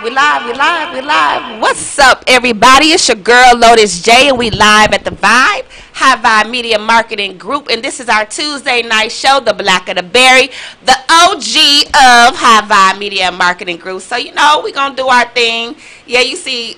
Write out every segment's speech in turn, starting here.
we live. What's up, everybody? It's your girl, Lotus J, and we live at the Vibe, HighVibe Media Marketing Group, and this is our Tuesday night show, The Black of the Berry, the OG of HighVibe Media Marketing Group. So, you know, we're going to do our thing. Yeah, you see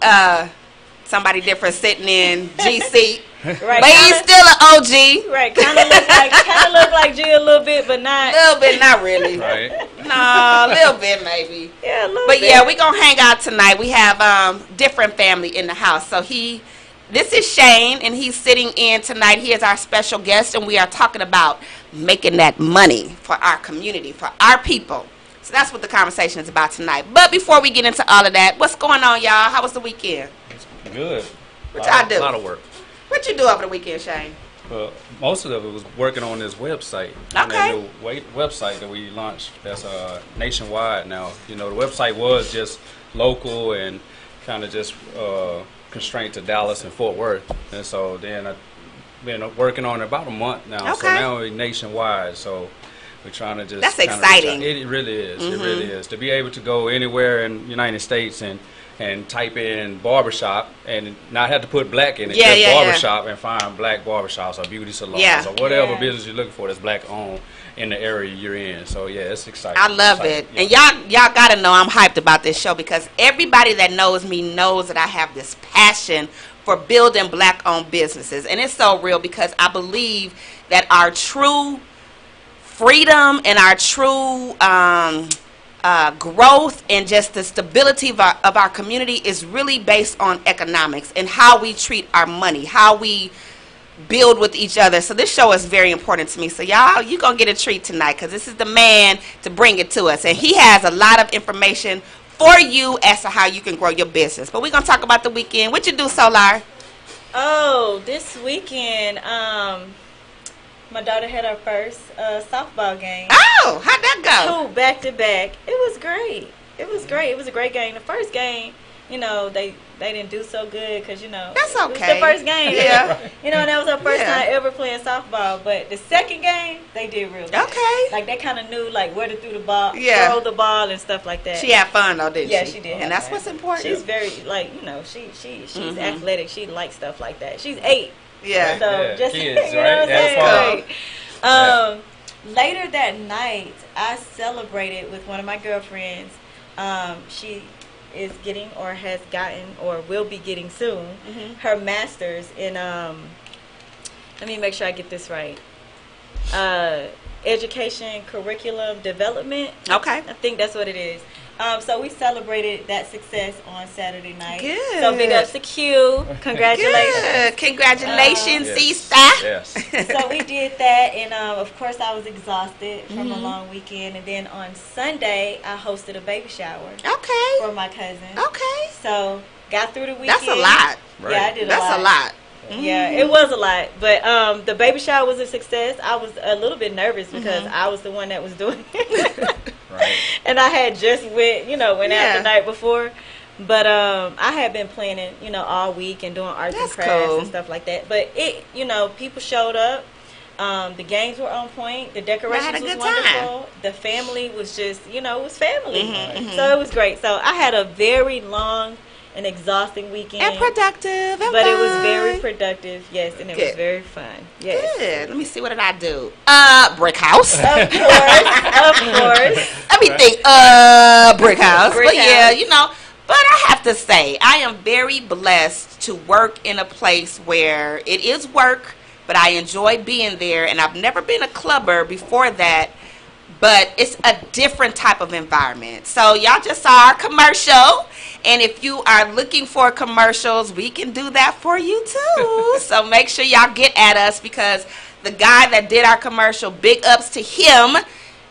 somebody different sitting in GC. Right, but he's still an OG. Right, kind of look like G a little bit, but not. A little bit, not really. Right. No, a little bit maybe. Yeah, a little but bit. Yeah, we're gonna hang out tonight. We have different family in the house. So this is Shane, and he's sitting in tonight. He is our special guest, and we are talking about making that money for our community, for our people. So that's what the conversation is about tonight. But before we get into all of that, what's going on, y'all? How was the weekend? Good. What y'all do? A lot of work. What you do over the weekend, Shane? Well, most of it was working on this website. Okay. That new website that we launched that's nationwide now. You know, the website was just local and kind of just constrained to Dallas and Fort Worth. And so then I've been working on it about a month now. Okay. So now we're nationwide. So we're trying to just. That's kinda exciting. It really is. Mm-hmm. It really is. To be able to go anywhere in the United States and type in barbershop and not have to put black in it. Just barbershop and find black barbershops or beauty salons or whatever business you're looking for that's black owned in the area you're in. So yeah, it's exciting. I love it. Yeah. And y'all gotta know I'm hyped about this show because everybody that knows me knows that I have this passion for building black owned businesses. And it's so real because I believe that our true freedom and our true growth and just the stability of our community is really based on economics and how we treat our money, how we build with each other. So this show is very important to me. So y'all, you're going to get a treat tonight because this is the man to bring it to us. And he has a lot of information for you as to how you can grow your business. But we're going to talk about the weekend. What you do, Solar? Oh, this weekend, my daughter had her first softball game. Oh, how'd that go? 2 back-to-back. It was great. It was great. It was a great game. The first game, you know, they didn't do so good because, you know. That's okay. It was the first game. Yeah. You know, that was her first time ever playing softball. But the second game, they did real good. Okay. Like, they kind of knew, like, where to throw the ball, throw the ball and stuff like that. She had fun, though, didn't she? Yeah, she did. And that's what's important. She's very, like, you know, she's athletic. She likes stuff like that. She's 8. Yeah. So just, kids, you know what I'm saying? Cool. Later that night, I celebrated with one of my girlfriends. She is getting or has gotten or will be getting soon her master's in, let me make sure I get this right, education curriculum development. Okay. I think that's what it is. So we celebrated that success on Saturday night. Good. So big ups to Q. Congratulations. Good. Congratulations, sister. Yes. So we did that, and of course I was exhausted from a long weekend. And then on Sunday, I hosted a baby shower for my cousin. Okay. So got through the weekend. That's a lot. Right. Yeah, I did That's a lot. Yeah, it was a lot. But the baby shower was a success. I was a little bit nervous because I was the one that was doing it. Right. And I had just went out the night before. But I had been planning, you know, all week and doing arts and crafts and stuff like that. But people showed up. The games were on point. The decorations was wonderful. The family was just, it was family. So it was great. So I had a very long and exhausting weekend. And productive. But it was very productive, yes, and it was very fun. Yes. Good. Let me see, what did I do? Brick house. Of course. Let me think. Brick house. But yeah, but I have to say, I am very blessed to work in a place where it is work, but I enjoy being there, and I've never been a clubber before that, but it's a different type of environment. So y'all just saw our commercial, and if you are looking for commercials, we can do that for you too. So make sure y'all get at us, because the guy that did our commercial, big ups to him.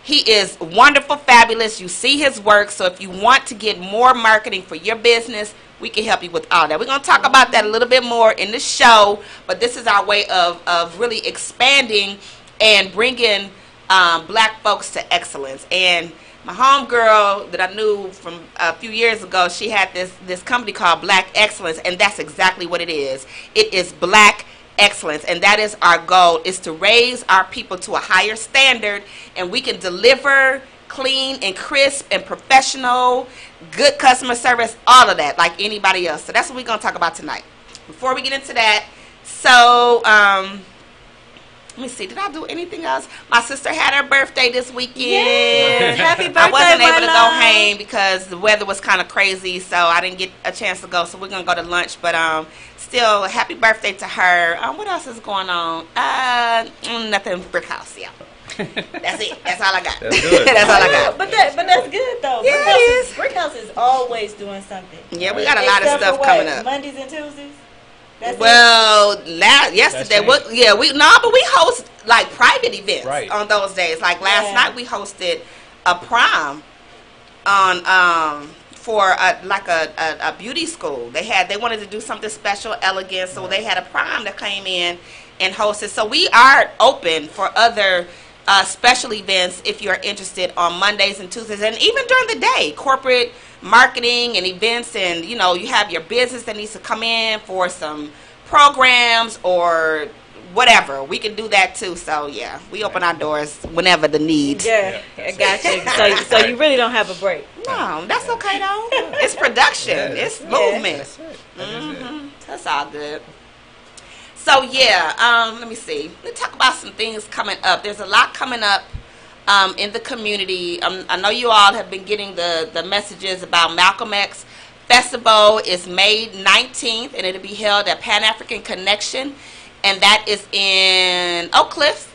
He is wonderful, fabulous. You see his work. So if you want to get more marketing for your business, we can help you with all that. We're going to talk about that a little bit more in the show, but this is our way of really expanding and bringing black folks to excellence. And my homegirl that I knew from a few years ago, she had this company called Black Excellence, and that's exactly what it is. It is black excellence, and that is our goal, is to raise our people to a higher standard, and we can deliver clean and crisp and professional, good customer service, all of that, like anybody else. So that's what we're going to talk about tonight. Before we get into that, so let me see. Did I do anything else? My sister had her birthday this weekend. Yes. Happy birthday, I wasn't able to love. go home because the weather was kind of crazy, so I didn't get a chance to go. So we're gonna go to lunch, but still, happy birthday to her. What else is going on? Nothing. Brick House, yeah. That's it. That's all I got. That's good. That's all I got. But that's good though. Yeah, Brick House is always doing something. Yeah, we got a lot of stuff coming up. Mondays and Tuesdays. Yesterday, but we host like private events on those days. Like last night, we hosted a prom on for a beauty school. They wanted to do something special, elegant, so they had a prom that came in and hosted. So we are open for other special events if you're interested on Mondays and Tuesdays, and even during the day, corporate marketing and events, and you have your business that needs to come in for some programs or whatever. We can do that too. So yeah, we open our doors whenever the need. Yeah, I got you. So you really don't have a break. No, that's okay though. It's production. It's movement. That's it. That's all good. So yeah, let me see. Let's talk about some things coming up. There's a lot coming up in the community. I know you all have been getting the messages about Malcolm X Festival. Is May 19th, and it'll be held at Pan African Connection, and that is in Oak Cliff.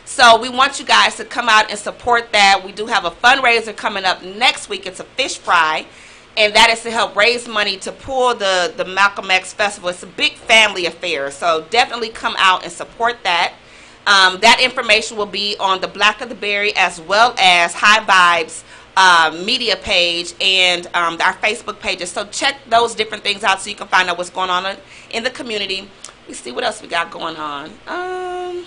So we want you guys to come out and support that. We do have a fundraiser coming up next week. It's a fish fry, and that is to help raise money to pull the Malcolm X Festival. It's a big family affair, so definitely come out and support that. That information will be on the Black of the Berry as well as HighVibe's media page and our Facebook pages. So check those different things out so you can find out what's going on in the community. Let's see what else we got going on.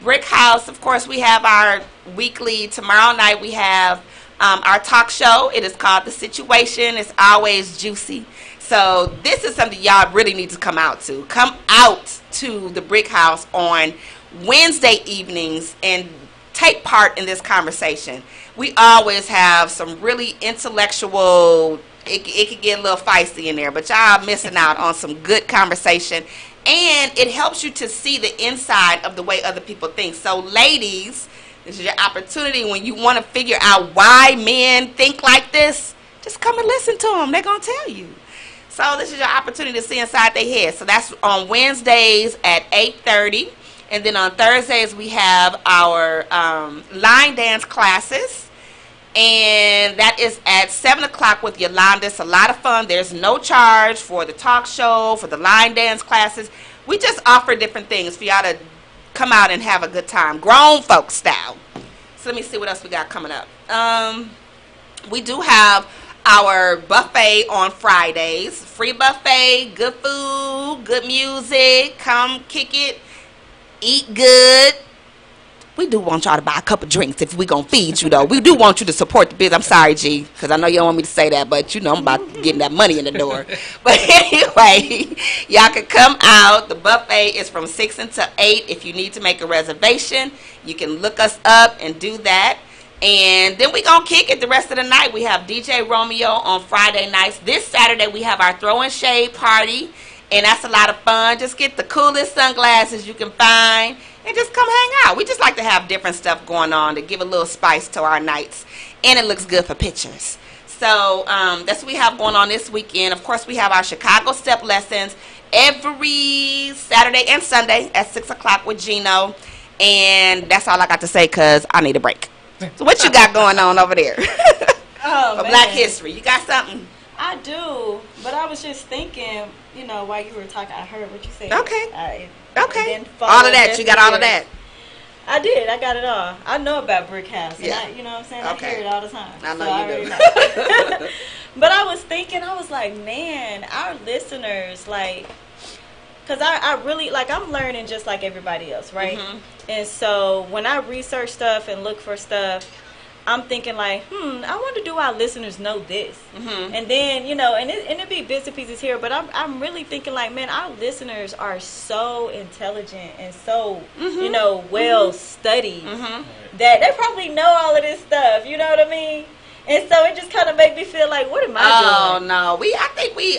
Brick House, of course, we have our weekly. Tomorrow night we have our talk show. It is called The Situation. It's always juicy. So this is something y'all really need to come out to. Come out to the Brick House on Wednesday evenings and take part in this conversation. We always have some really intellectual, it could get a little feisty in there, but y'all missing out on some good conversation. And it helps you to see the inside of the way other people think. So ladies, this is your opportunity when you want to figure out why men think like this. Just come and listen to them. They're going to tell you. So this is your opportunity to see inside their head. So that's on Wednesdays at 8:30. And then on Thursdays, we have our line dance classes. And that is at 7 o'clock with Yolanda. It's a lot of fun. There's no charge for the talk show, for the line dance classes. We just offer different things for y'all to come out and have a good time. Grown folks style. So let me see what else we got coming up. We do have our buffet on Fridays. Free buffet, good food, good music. Come kick it, eat good. We do want y'all to buy a couple drinks if we gonna feed you though. We do want you to support the biz. I'm sorry, G, because I know you don't want me to say that, but I'm about getting that money in the door. But anyway, y'all can come out. The buffet is from 6 until 8. If you need to make a reservation, you can look us up and do that. And then we gonna kick it the rest of the night. We have DJ Romeo on Friday nights. This Saturday we have our throw and shade party, and that's a lot of fun. Just get the coolest sunglasses you can find and just come hang out. We just like to have different stuff going on to give a little spice to our nights, and it looks good for pictures. So that's what we have going on this weekend. Of course, we have our Chicago step lessons every Saturday and Sunday at 6 o'clock with Gino, and that's all I got to say because I need a break. So what you got going on over there? Oh, for Black History, you got something? I do, but I was just thinking, while you were talking, I heard what you said. Okay. Okay. All of that. You got all of that? I did. I got it all. I know about Brick House. Yeah. And you know what I'm saying? Okay. I hear it all the time. I know so you do. Know. But I was thinking, I was like, man, our listeners, like, because I really, like, I'm learning just like everybody else, right? Mm-hmm. And so when I research stuff and look for stuff, I'm thinking like, I wonder, do our listeners know this? And then, you know, and it'd be bits and pieces here, but I'm really thinking like, man, our listeners are so intelligent and so, you know, well studied that they probably know all of this stuff. You know what I mean? And so it just kind of made me feel like, what am I doing? Oh no, I think we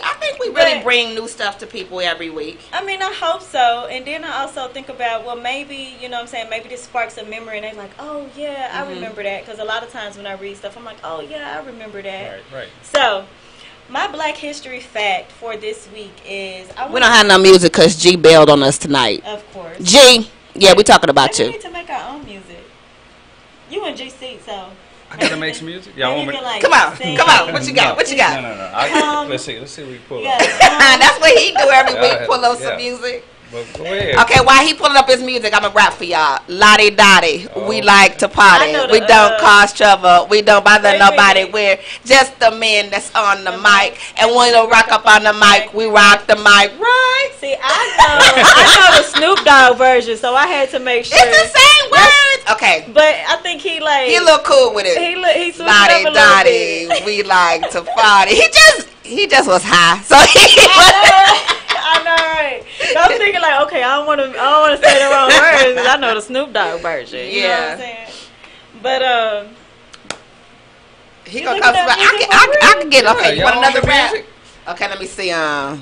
really bring new stuff to people every week. I mean, I hope so. And then I also think about, well, maybe, you know what I'm saying, maybe this sparks a memory and they're like, oh yeah, I remember that. Because a lot of times when I read stuff, I'm like, oh yeah, I remember that. Right. So my Black History fact for this week is, we don't have no music because G bailed on us tonight. Of course. G, yeah, we talking about you. We need to make our own music. You and GC, so. I gotta make some music. Y'all want me? Like, come on. What you got? What you got? No. Let's see what we pull up. That's what he do every week. Pull up some music. But go ahead. Okay, while he pulling up his music, I'm gonna rap for y'all. Lottie Dottie, we like to party. We don't cause trouble. We don't bother nobody. We're just the men that's on the mic, and when we rock up on the mic, we rock the mic, right? See, I know the Snoop Dogg version, so I had to make sure it's the same words. Okay, but I think he a little cool with it. He switched Lottie up a Dottie, little bit. we like to party. He just was high, so I know, right? So I'm thinking like, okay, I don't want to say the wrong words because I know the Snoop Dogg version. You know what I'm saying? But he gonna come. I can get okay. You want another rap? Okay, let me see. 1,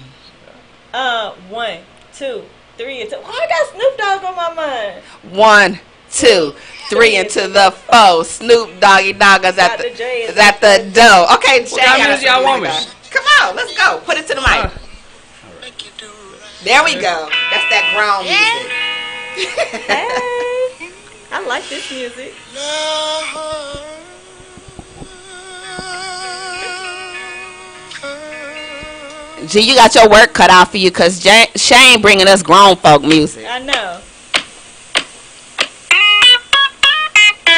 2, 3, and 2. Why I got Snoop Dogg on my mind? 1, 2, 3 into the 4. Snoop Doggy Dogg is at the door. Okay, what kind of music y'all want me? Come on, let's go. Put it to the mic. There we go. That's that grown music. Hey, I like this music. G, you got your work cut out for you because Shane bringing us grown folk music. I know.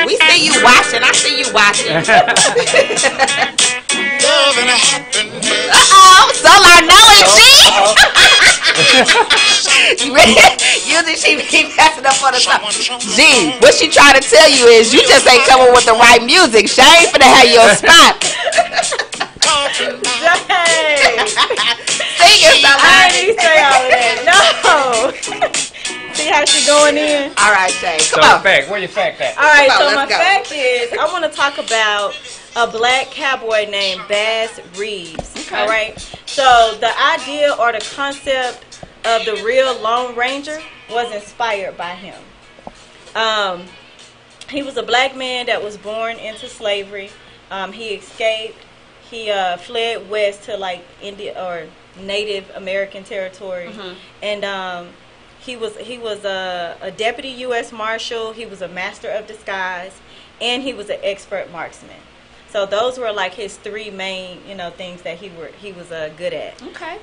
We see you watching. I see you watching. Solar knowing Usually she be passing up for the top. G, what she trying to tell you is you just ain't coming with the right music. She ain't finna have your spot. Sing it, I didn't say all of that. No. See how she going in? All right, Shay. Come on. Where your fact at? All right, so my fact is I want to talk about a black cowboy named Bass Reeves. Okay. All right. So the idea or the concept of the real Lone Ranger was inspired by him. He was a black man that was born into slavery. He escaped. He fled west to like India or Native American territory, and he was a deputy U.S. Marshal. He was a master of disguise, and he was an expert marksman. So those were like his three main, things that he was good at. Okay.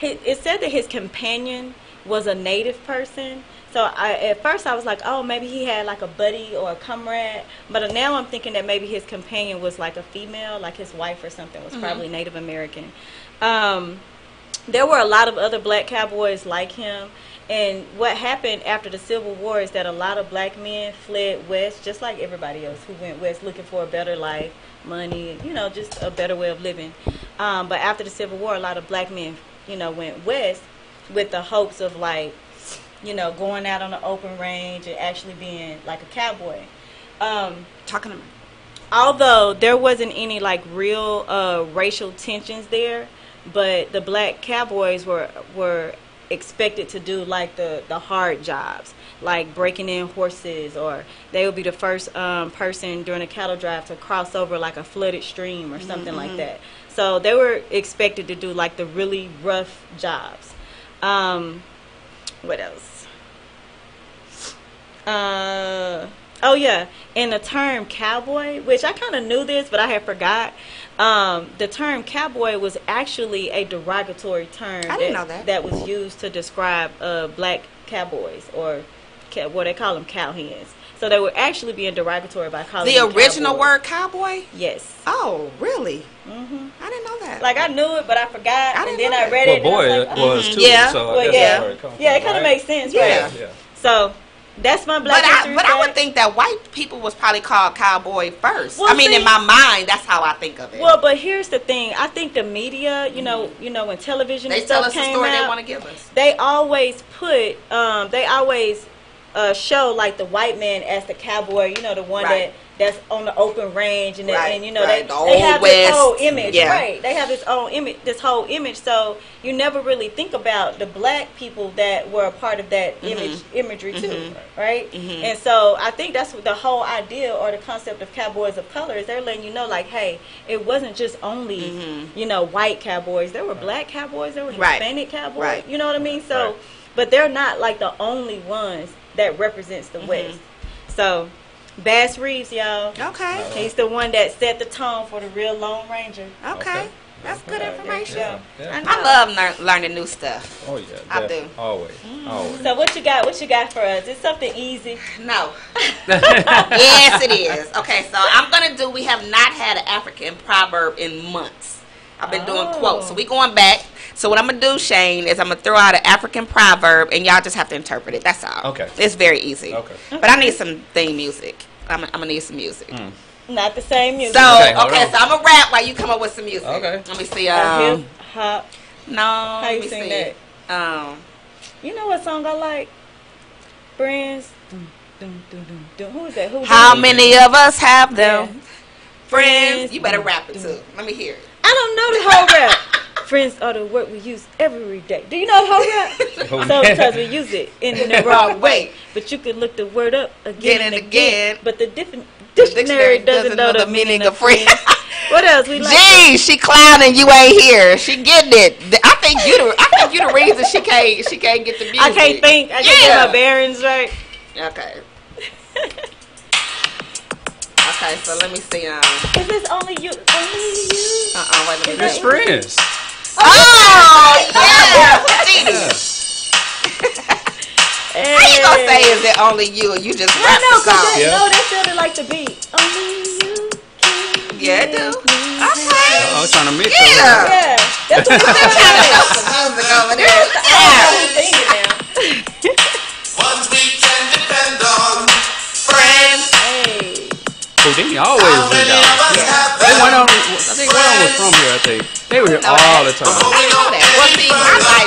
It said that his companion was a native person. So at first I was like, oh, maybe he had like a buddy or a comrade. But now I'm thinking that maybe his companion was like a female, like his wife or something was probably Native American. There were a lot of other black cowboys like him. And what happened after the Civil War is that a lot of black men fled west, just like everybody else who went west looking for a better life, money, just a better way of living. But after the Civil War, a lot of black men, went west with the hopes of like, going out on the open range and actually being like a cowboy. Talking about. Although there wasn't any like real racial tensions there, but the black cowboys were expected to do like the hard jobs, like breaking in horses, or they would be the first person during a cattle drive to cross over like a flooded stream or something like that. So they were expected to do like the really rough jobs. What else? Oh yeah, and the term cowboy, which I kind of knew this, but I had forgot. The term cowboy was actually a derogatory term. I didn't know that. That was used to describe black cowboys, or what they call them, cowhands. So they were actually being derogatory by calling the them original cowboys. word cowboy. Yes. Oh, really? I didn't know that. Like I knew it, but I forgot, and then I read well, it. boy, and I it was too. Yeah. So well, I guess that's where it comes from, it kind of makes sense, right? Yeah. So That's my Black History But I would think that white people was probably called cowboy first. Well, I mean, in my mind, that's how I think of it. Well, but here's the thing. I think the media, you know, when television and stuff came out, they tell us the story they want to give us. They always put, show like the white man as the cowboy. You know, the one that's on the open range, and and you know they have this whole image, right? They have this whole image. So you never really think about the black people that were a part of that imagery too, right? And so I think that's the whole idea or the concept of cowboys of color is they're letting you know, like, hey, it wasn't just only you know, white cowboys. There were black cowboys. There were Hispanic cowboys. You know what I mean? So, but they're not like the only ones that represents the West. So. Bass Reeves, y'all. Okay. He's the one that set the tone for the real Lone Ranger. Okay. That's good information. Yeah. I love learning new stuff. Oh, yeah. I do. Always. Always. So what you got for us? Is something easy? No. Yes, it is. Okay, so we have not had an African proverb in months. I've been doing quotes. So we going back. So what I'm going to do, Shane, is I'm going to throw out an African proverb, and y'all just have to interpret it. That's all. Okay. It's very easy. Okay. But I need some theme music. I'm going to need some music. Not the same music. So, so I'm going to rap while you come up with some music. Okay. Let me see. Hip hop. No. How you sing that? You know what song I like? Friends. Who is that? How many of us have them? Yeah. Friends. You better rap it, too. Let me hear it. I don't know the whole rap. Friends are the word we use every day. Do you know the whole rap? So because we use it in the wrong way. But you can look the word up again and again. But the dictionary doesn't know the meaning of friends. What else we like? Gee, she clowning. You ain't here. She getting it. I think you the reason she can't get the music. I can't think. I can't get my bearings right. Okay. Okay, so let me see. Is this only you? Only you? Wait a minute. It's Friends. Oh, yeah. How you gonna say is it only you? You just rap the song. No, that sounded like the beat. Only you. Yeah, it do. Okay. I was trying to mix it. Yeah. That's what I'm trying to know some music over there. Ones we can depend on. Friends. Hey. Houdini always been out. They went on. I think one of them was from here. I think they were here all the time.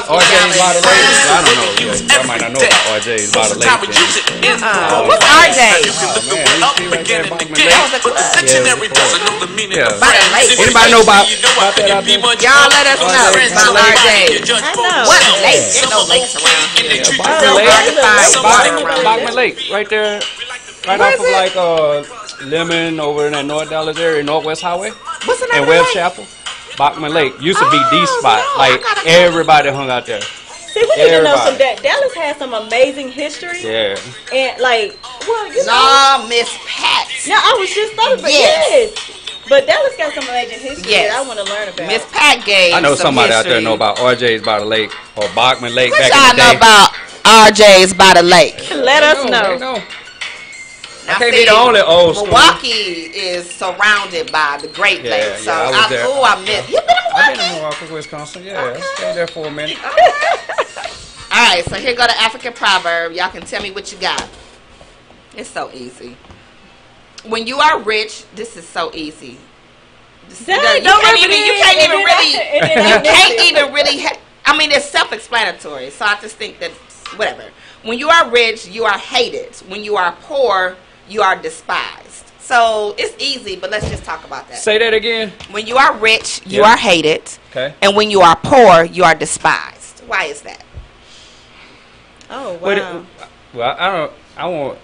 RJ's by the lake. I don't know. I might not know about RJ's by the lake. What's RJ? Anybody know about that out there? Y'all let us know about RJ. What lake? There's no lakes around here. Bachman Lake, right there, right off of like Lemon over in that North Dallas area, Northwest Highway. What's the name and Webb Chapel. Bachman Lake used to be the spot. Like everybody hung out there. See, we need to know some that Dallas has some amazing history. Yeah. And like, well, you know, Miss Pat. No, I was just thought about yes. But Dallas got some amazing history that I want to learn about. Miss Pat gave. I know somebody out there know about RJ's by the lake or Bachman Lake back in the day. What y'all know about RJ's by the lake? Let us know. I can't be the only old school. Milwaukee is surrounded by the Great Lakes. So I was there. I missed. You been in Milwaukee? I've been in Milwaukee, Wisconsin. Yeah, I stayed there for a minute. All right, so here go the African proverb. Y'all can tell me what you got. It's so easy. When you are rich, this is so easy. You can't even really. I mean, it's self-explanatory. So I just think that whatever. When you are rich, you are hated. When you are poor, you are despised. So it's easy, but let's just talk about that. Say that again. When you are rich, you are hated. Okay. And when you are poor, you are despised. Why is that? Oh, wow. Well,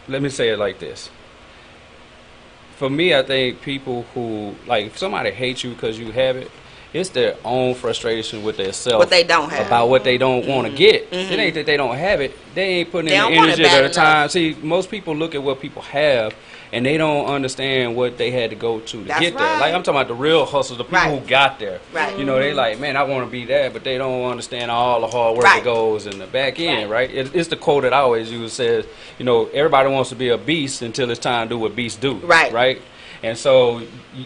let me say it like this. For me, I think people who, like, if somebody hates you because you have it, it's their own frustration with themselves. What they don't have. About what they don't want to get. It ain't that they don't have it. They ain't putting in the energy at the time. See, most people look at what people have, and they don't understand what they had to go to get there. Like, I'm talking about the real hustlers, the people who got there. Right. You know, they like, man, I want to be that, but they don't understand all the hard work that goes in the back end, right? It's the quote that I always use, says, you know, everybody wants to be a beast until it's time to do what beasts do. Right? And so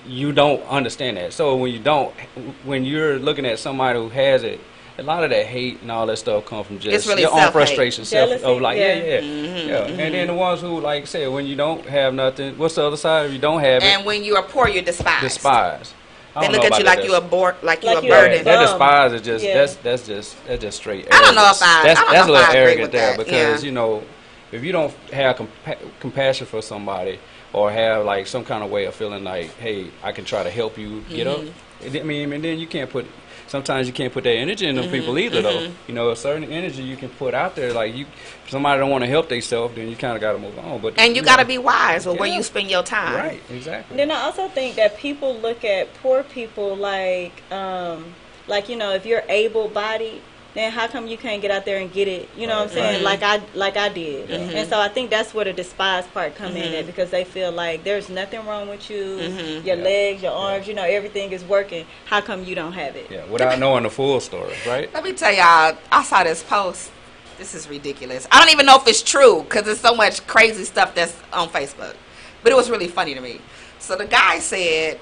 you don't understand that. So when you're looking at somebody who has it, a lot of that hate and all that stuff come from just really your own frustration, like Mm-hmm. And then the ones who, like say, when you don't have nothing, what's the other side? If you don't have it, and when you are poor, you're despised. They look at you like you're a burden. That despise is just that's just straight. I don't know if that's a little arrogant there because you know, if you don't have compassion for somebody or have like some kind of way of feeling like, hey, I can try to help you get up. I mean, and then you can't put. Sometimes you can't put that energy in them people either, though. You know, a certain energy you can put out there. Like if somebody don't want to help themselves, then you kind of got to move on. But and you got to be wise with where you spend your time. Right, exactly. Then I also think that people look at poor people like you know, if you're able-bodied, then how come you can't get out there and get it? You know what I'm saying? Like I did. And so I think that's where the despised part come in at, because they feel like there's nothing wrong with you. Your legs, your arms, you know, everything is working. How come you don't have it? Yeah, without knowing the full story, right? Let me tell y'all, I saw this post. This is ridiculous. I don't even know if it's true because there's so much crazy stuff that's on Facebook. But it was really funny to me. So the guy said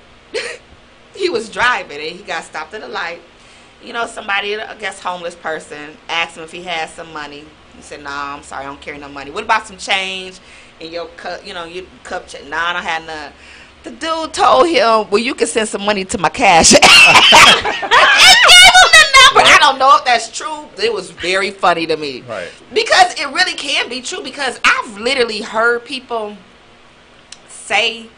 he was driving and he got stopped at a light. You know, somebody, I guess homeless person, asked him if he had some money. He said, "Nah, I'm sorry, I don't carry no money. What about some change in your cup? You know, your cup check? Nah, I don't have none." The dude told him, "Well, you can send some money to my cash." And gave him the number. I don't know if that's true. It was very funny to me, right? Because it really can be true. Because I've literally heard people say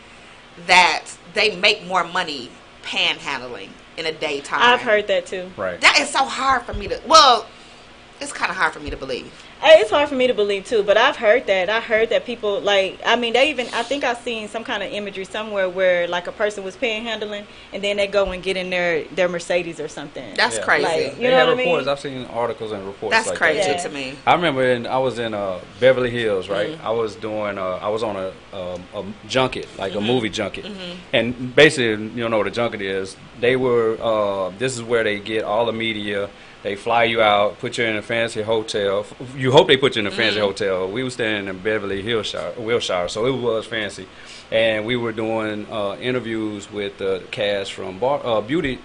that they make more money panhandling in a daytime. I've heard that too. Right. That is so hard for me to. Well, it's kind of hard for me to believe. It's hard for me to believe too, but I've heard that. I heard that people I think I've seen some kind of imagery somewhere where like a person was panhandling and then they go and get in their Mercedes or something. That's crazy. Like, you know what I mean? I've seen articles and reports. That's like crazy that. to me. I remember I was in Beverly Hills, right? I was doing I was on a junket, like a movie junket, and basically, you know what a junket is. They were this is where they get all the media. They fly you out, put you in a fancy hotel. You hope they put you in a fancy hotel. We were staying in Beverly Hills, Wilshire, so it was fancy. And we were doing interviews with the cast from Beauty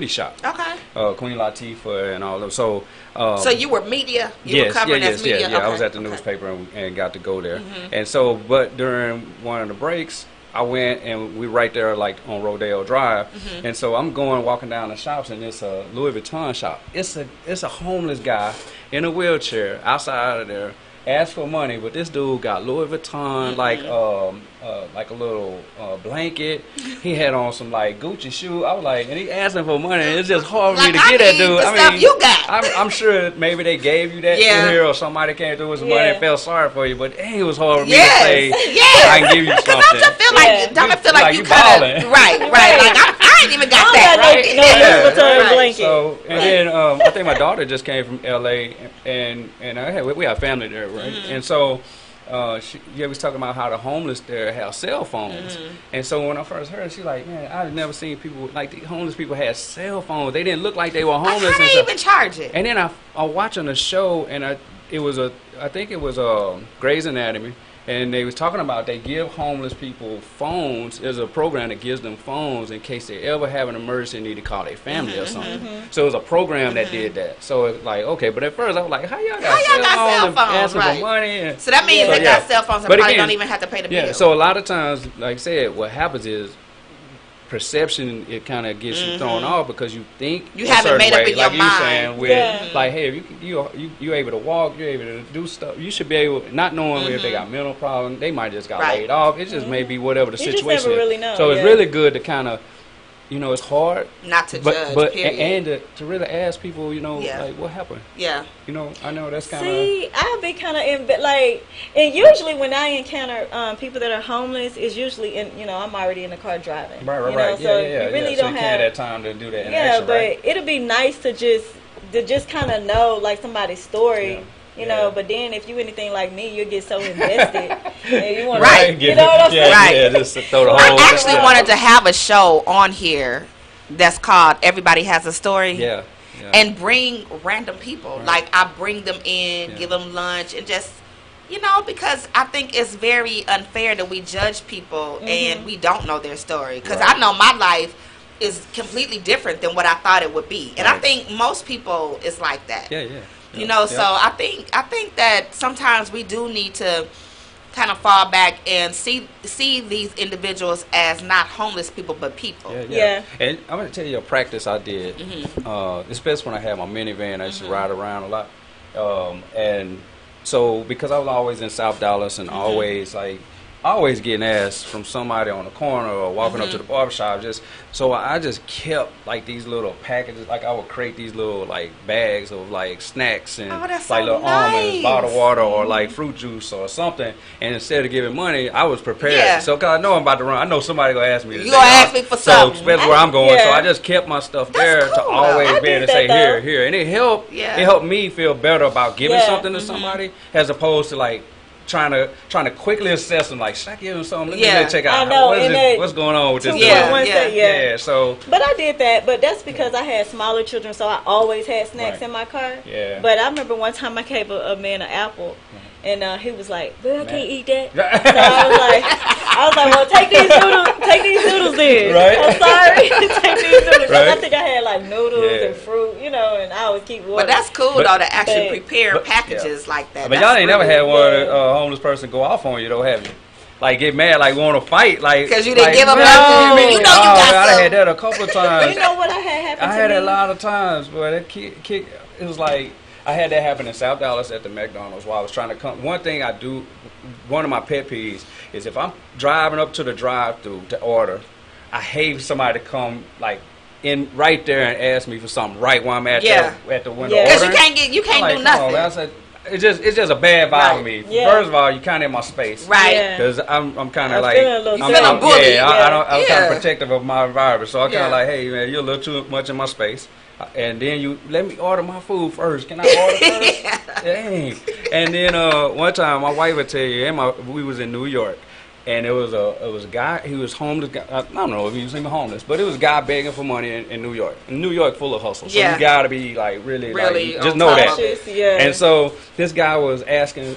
Shop. Okay. Queen Latifah and all of so. So you were media? You were covering as media? Yeah, okay. I was at the newspaper and got to go there. And so, but during one of the breaks, I went and we right there like on Rodeo Drive, and so I'm walking down the shops, and it's a Louis Vuitton shop. It's a homeless guy in a wheelchair outside of there, asked for money, but this dude got Louis Vuitton like a little blanket. He had on some like Gucci shoe. I was like, and he asking for money. It's just hard for me to get that dude. I mean, you got. I'm sure maybe they gave you that here, or somebody came through with some money and felt sorry for you. But it was hard for me to say, I can give you something. Don't it feel like you kind of right? Like I ain't even got that right. No blanket. So and then I think my daughter just came from L.A. and we have family there, right? And so. She was talking about how the homeless there have cell phones, and so when I first heard, she's like, "Man, I've never seen people like the homeless people had cell phones. They didn't look like they were homeless." How they even charge it? And then I watching a show, and I think it was Grey's Anatomy, and they was talking about they give homeless people phones. There's a program that gives them phones in case they ever have an emergency and need to call their family or something. So it was a program that did that. So it's like, okay, but at first I was like, how y'all got cell phones asking for money? So that means they got cell phones and probably don't even have to pay the bill. Yeah, so a lot of times, like I said, what happens is perception, it kind of gets you thrown off because you think you haven't made up in your mind. You saying with like, hey, if you able to walk, you're able to do stuff. You should be able, not knowing if they got mental problems, they might just got laid off. It just may be whatever the situation just never really know. So it's really good to kind of, you know, it's hard not to judge, period. and to really ask people, you know, like what happened. Yeah. You know, I know that's kind of. See, I'll be kind of like, and usually when I encounter people that are homeless, it's usually I'm already in the car driving. Right. So you really don't have that time to do that. But it'll be nice to just kind of know like somebody's story. You know, but then if you anything like me, you get so invested. And you want you know what I'm saying? Right. Just throw the whole I actually wanted to have a show on here that's called Everybody Has a Story. Yeah. And bring random people. Right. Like I bring them in, give them lunch, and just, you know, because I think it's very unfair that we judge people and we don't know their story. Because I know my life, is completely different than what I thought it would be. And I think most people is like that. Yeah, yeah. You know, so I think that sometimes we do need to kind of fall back and see these individuals as not homeless people but people. Yeah. And I'm going to tell you a practice I did. Especially when I had my minivan, I used to ride around a lot. And so because I was always in South Dallas and always getting asked from somebody on the corner or walking up to the barbershop, so I just kept like these little packages, like I would create these little like bags of like snacks and like little almonds, bottled water, or like fruit juice or something. And instead of giving money, I was prepared. So cause I know I'm about to run, I know somebody gonna ask me. You gonna ask me for something? So especially where I'm going, so I just kept my stuff there to always be able to say here, and it helped. It helped me feel better about giving something to somebody as opposed to like trying to quickly assess them, like, should I give them something? Let me check out what's going on with this. So but I did that, but that's because I had smaller children, so I always had snacks in my car. But I remember one time I gave a man an apple, and he was like, "Well, I can't eat that." So I was like, "Well, take these noodles then." Right. I'm sorry, take these noodles. I think I had like noodles and fruit, you know, and I would keep water. But that's cool though to actually prepare packages like that. But y'all ain't never had one homeless person go off on you though, have you? Like get mad, like want to fight, like because you didn't give them nothing. You know you got some. I had that a couple of times. You know what I had happen to me? I had it a lot of times, but it was like I had that happen in South Dallas at the McDonald's while I was trying to come. One thing I do, one of my pet peeves is if I'm driving up to the drive-thru to order, I hate somebody to come like in right there and ask me for something right while I'm at the window. Because you can't do nothing. It's just a bad vibe with me. First of all, you kind of in my space, because I'm kind of like I'm bullied. I'm kind of protective of my environment, so I kind of like, hey man, you're a little too much in my space. And then you let me order my food first. Can I order first? Dang. And then one time my wife would tell you, we was in New York, and it was a guy. He was homeless. I don't know if he was even homeless, but it was a guy begging for money in New York. In New York, full of hustle. So you gotta be like really like, just know that. And so this guy was asking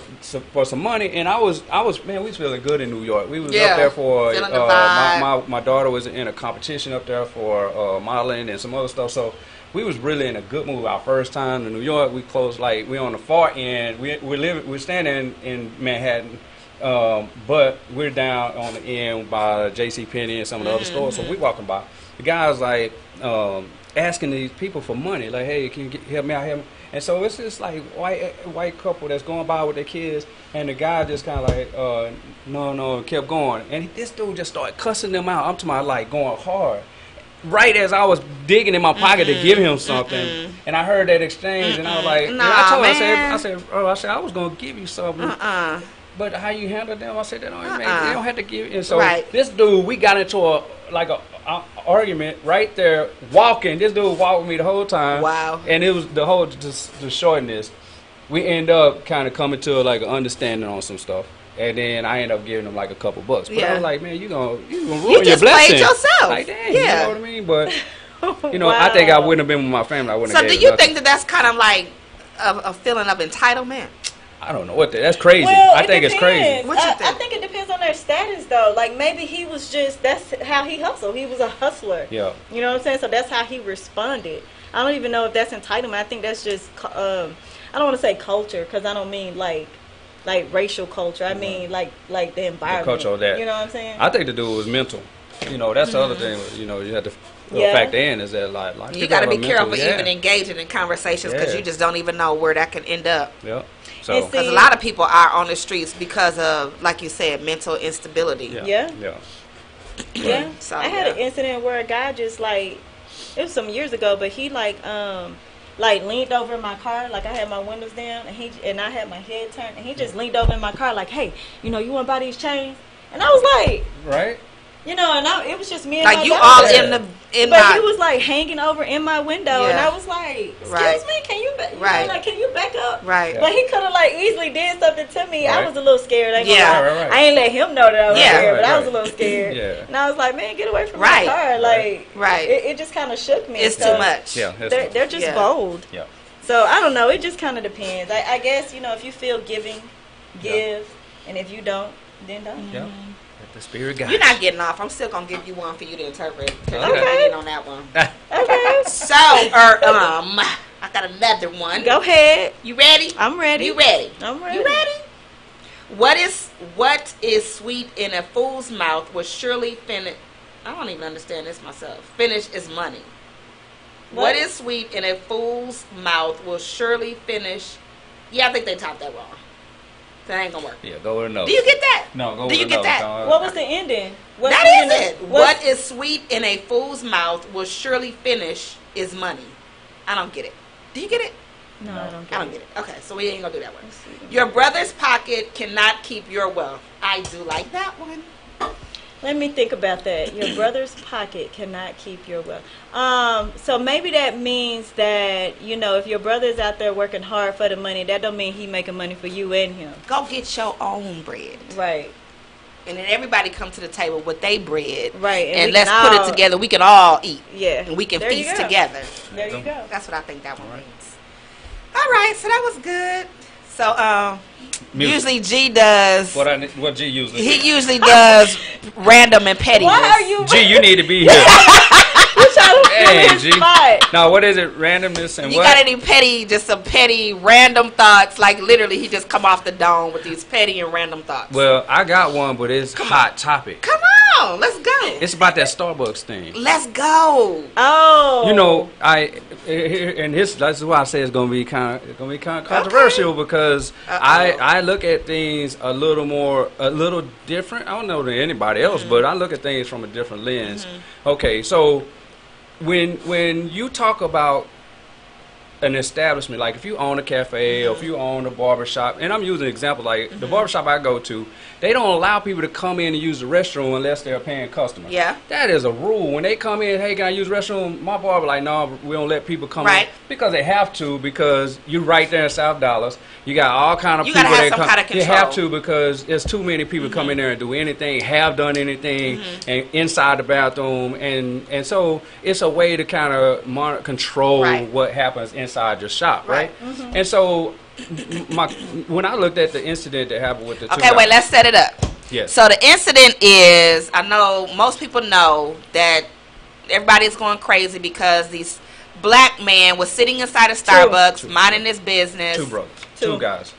for some money, and I was man, we was feeling good in New York. We was up there for my daughter was in a competition up there for modeling and some other stuff. So we was really in a good mood. Our first time to New York, we closed we on the far end. We're standing in Manhattan, but we're down on the end by JCPenney and some of the other stores. So we walking by. The guy was like asking these people for money, like, "Hey, can you help me out?" And so it's this like white couple that's going by with their kids, and the guy just kind of like, no, kept going. And this dude just started cussing them out. I'm talking about like going hard. Right as I was digging in my pocket to give him something, and I heard that exchange, and I was like, I told him, I said, I was gonna give you something, but how you handle them? I said, they don't have to give. And so this dude, we got into a argument right there, walking. This dude walked with me the whole time. Wow. And it was the whole to shorten this, we end up kind of coming to like an understanding on some stuff. And then I ended up giving him like a couple bucks. But I was like, man, you gonna ruin your blessing. You just played yourself. Like, dang, you know what I mean? But, I think I wouldn't have been with my family. I wouldn't have. So do you think that that's kind of like a feeling of entitlement? I don't know what that's crazy. Well, I think it's crazy. What you think? I think it depends on their status though. Like maybe he was that's how he hustled. He was a hustler. Yeah. You know what I'm saying? So that's how he responded. I don't even know if that's entitlement. I think that's just I don't want to say culture because I don't mean like racial culture. I mean like the environment. The culture of that. You know what I'm saying? I think the dude was mental. That's the other thing. You have to factor in is that like you got to be careful even engaging in conversations because you just don't even know where that can end up. Yeah. So because a lot of people are on the streets because of, like you said, mental instability. Yeah. So I had an incident where a guy just it was some years ago, but he leaned over in my car, like I had my windows down, and I had my head turned, and he just leaned over in my car, like, "Hey, you want to buy these chains?" And I was like, right. It was just me and like my you dad. all But he was like hanging over in my window, and I was like, "Excuse me, can you can you back up?" Right. But he could have easily did something to me. Right. I was a little scared. I ain't let him know that I was scared, but I was a little scared. And I was like, "Man, get away from my car!" It just kind of shook me. It's too much. Yeah, they're just bold. Yeah. So I don't know. It just kind of depends. I guess if you feel giving, give, and if you don't, Then don't. Yep. Let the spirit guide. You're not getting off. I'm still gonna give you one for you to interpret. Okay. You're getting on that one. Okay. So, I got another one. Go ahead. You ready? I'm ready. You ready? I'm ready. You ready? What is sweet in a fool's mouth will surely finish. I don't even understand this myself. Finish is money. What is sweet in a fool's mouth will surely finish. Yeah, I think they typed that wrong. That ain't gonna work. Yeah, go with a no. Do you get that? No, go with a no. Do you get that? What was the ending? That is it. What is sweet in a fool's mouth will surely finish is money. I don't get it. Do you get it? No, I don't get it. Okay, so we ain't gonna do that one. Your brother's pocket cannot keep your wealth. I do like that one. Let me think about that. Your brother's pocket cannot keep your wealth. So maybe that means that, you know, if your brother's out there working hard for the money, that don't mean he making money for you and him. Go get your own bread. Right. And then everybody come to the table with their bread. Right. And let's put it together. We can all eat. Yeah. And we can feast together. There you go. That's what I think that one means. All right, so that was good. So, usually G does. What G usually? He usually does random and petty. Why are you? G, you need to be here. Hey, G. Now, what is it? Randomness and you what? Got any petty? Just some petty, random thoughts? Like literally, he just come off the dome with these petty and random thoughts. Well, I got one, but it's hot topic. Come on, let's go. It's about that Starbucks thing. Let's go. Oh. You know, that's why I say it's gonna be kind of controversial because I look at things a little different. I don't know than anybody else, but I look at things from a different lens. Okay, so when you talk about an establishment, like if you own a cafe or if you own a barbershop, and I'm using an example like the barbershop I go to, they don't allow people to come in and use the restroom unless they're a paying customer. Yeah. That is a rule. When they come in, hey, can I use the restroom? My barber like, no, we don't let people come in. Because they have to, because you right there in South Dallas. You got all kind of people that come. You gotta have some kind of control. You have to because there's too many people come in there and do anything, have done anything, and inside the bathroom. And so it's a way to kind of control what happens inside your shop, right? And so when I looked at the incident that happened with the two guys, wait, let's set it up. Yes. So the incident is, I know most people know that everybody's going crazy because these black man was sitting inside of Starbucks minding his business. Two brothers. Two guys.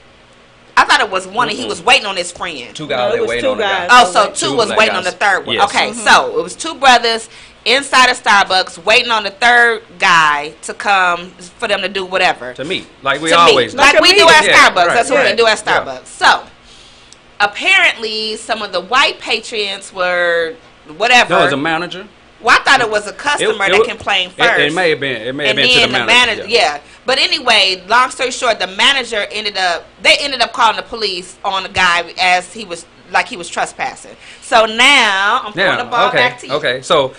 I thought it was one and he was waiting on his friend. Two guys that waiting on the guy. Oh, so two was waiting on the third one. Yes. Okay, so it was two brothers inside of Starbucks waiting on the third guy to come for them to do whatever. To meet. Like we always do. Like we do at Starbucks. That's what we do at Starbucks. So apparently some of the white patrons were whatever. No, it was a manager. Well, I thought it was a customer that complained first. It may have been. It may have been to the manager. Yeah. But anyway, long story short, the manager ended up calling the police on the guy as he was trespassing. So now I'm throwing the ball back to you. Okay. So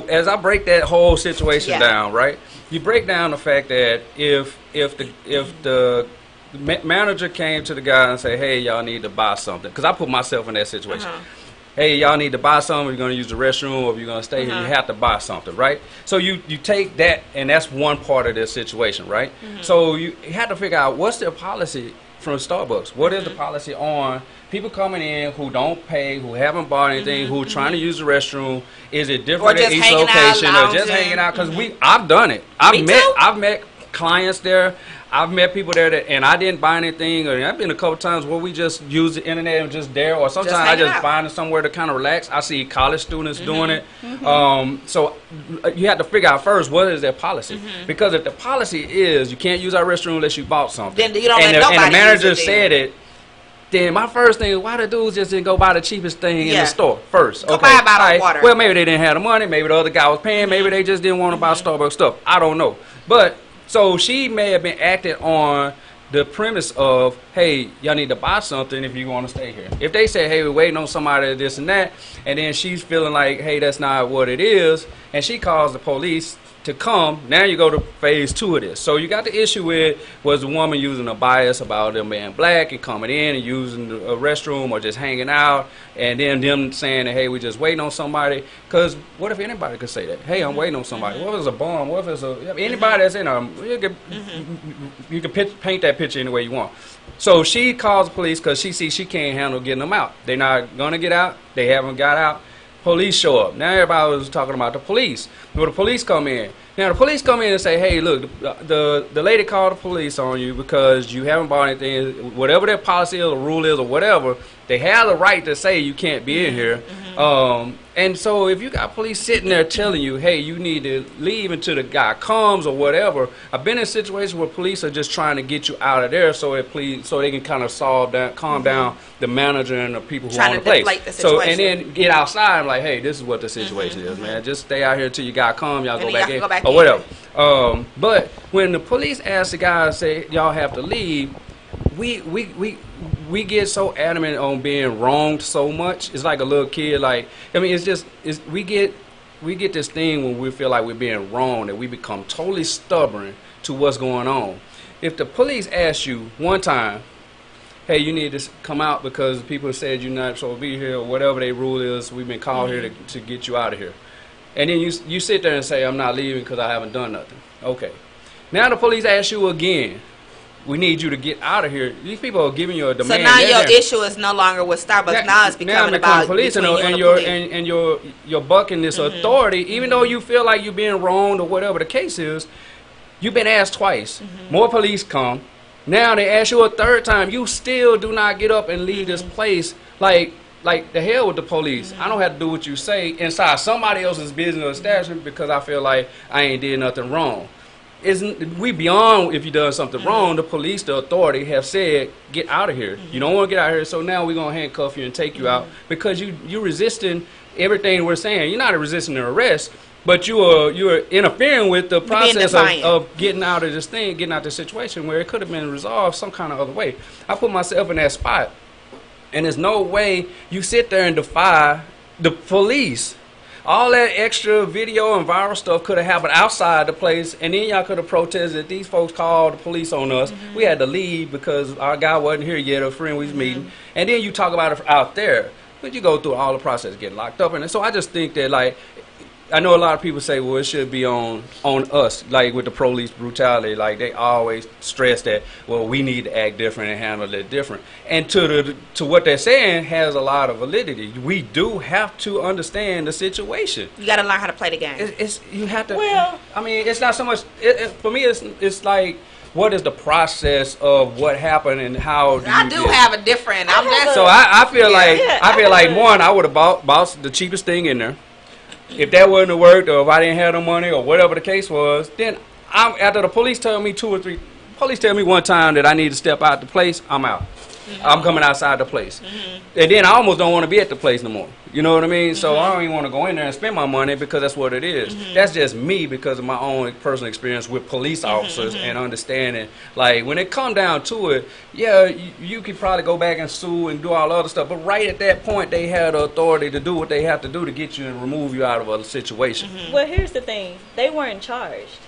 as I break that whole situation down, right? You break down the fact that if the manager came to the guy and say, "Hey, y'all need to buy something," because I put myself in that situation. Hey, y'all need to buy something. You're going to use the restroom, or if you're going to stay here, you have to buy something, right? So you take that, and that's one part of this situation, right? So you have to figure out what's their policy from Starbucks. What is the policy on people coming in who don't pay, who haven't bought anything, who are trying to use the restroom? Is it different at each location, or just hanging out? Because I've done it. I've met clients there. I've met people there and I didn't buy anything, or I've been a couple times where we just use the internet and just there, or sometimes I just find somewhere to kind of relax. I see college students doing it. So you have to figure out first, what is their policy? Because if the policy is you can't use our restroom unless you bought something, then you don't let nobody and the manager use it said it, then my first thing is, why the dudes just didn't go buy the cheapest thing in the store first? Go buy a bottle of water. Well, maybe they didn't have the money. Maybe the other guy was paying. Maybe they just didn't want to buy Starbucks stuff. I don't know. But so she may have been acting on the premise of, hey, y'all need to buy something if you want to stay here. If they say, hey, we're waiting on somebody, this and that, and then she's feeling like, hey, that's not what it is, and she calls the police, to come. Now you go to phase 2 of this. So you got the issue with, was the woman using a bias about them being black and coming in and using a restroom or just hanging out, and then them saying that, hey, we just waiting on somebody. Because what if anybody could say that? Hey, I'm waiting on somebody. What if it's a bomb? What if it's anybody that's in you can paint that picture any way you want. So she calls the police because she sees she can't handle getting them out. They're not going to get out. They haven't got out. Police show up. Now everybody was talking about the police. Well, the police come in. Now the police come in and say, hey, look, the lady called the police on you because you haven't bought anything. Whatever their policy is or rule is or whatever, they have the right to say you can't be in here. And so if you got police sitting there telling you, hey, you need to leave until the guy comes or whatever. I've been in situations where police are just trying to get you out of there so they can kind of calm down the manager and the people who are on the place. So and then get outside and like, hey, this is what the situation is, man. Just stay out here till you got come, y'all go back in or whatever. But when the police ask the guy and say y'all have to leave, we get so adamant on being wronged so much. It's like a little kid. Like, I mean, we get this thing when we feel like we're being wronged that we become totally stubborn to what's going on. If the police ask you one time, hey, you need to come out because people said you're not supposed to be here or whatever their rule is, we've been called here to get you out of here. And then you sit there and say, I'm not leaving because I haven't done nothing. Okay. Now the police ask you again, we need you to get out of here. These people are giving you a demand. So now your issue is no longer with Starbucks. Now it's becoming about police and you're bucking this authority, even though you feel like you're being wronged or whatever the case is. You've been asked twice. More police come. Now they ask you a third time. You still do not get up and leave this place. Like the hell with the police. I don't have to do what you say inside somebody else's business or establishment because I feel like I ain't did nothing wrong. We beyond if you done something wrong. The police, the authority have said, get out of here. You don't want to get out of here, so now we're going to handcuff you and take you out because you're resisting everything we're saying. You're not resisting the arrest, but you're interfering with the process of getting out of this thing, getting out of this situation where it could have been resolved some kind of other way. I put myself in that spot, and there's no way you sit there and defy the police. All that extra video and viral stuff could have happened outside the place, and then y'all could have protested. These folks called the police on us. We had to leave because our guy wasn't here yet, a friend we was meeting. And then you talk about it out there. But you go through all the process, getting locked up. And so I just think that, like, I know a lot of people say, well, it should be on us, like with the police brutality. Like they always stress that, well, we need to act different and handle it different. And to what they're saying has a lot of validity. We do have to understand the situation. You got to learn how to play the game. You have to. Well, I mean, it's not so much. For me, it's like, what is the process of what happened and how do I do have a different. I feel like one, I would have bought the cheapest thing in there. If that wouldn't have worked, or if I didn't have the money, or whatever the case was, then after the police tell me police tell me one time that I need to step out the place, I'm out. I'm coming outside the place. And then I almost don't want to be at the place no more. You know what I mean? So I don't even want to go in there and spend my money because that's what it is. That's just me because of my own personal experience with police officers and understanding. Like, when it come down to it, yeah, you could probably go back and sue and do all the other stuff. But right at that point, they had the authority to do what they have to do to get you and remove you out of a situation. Well, here's the thing. They weren't charged.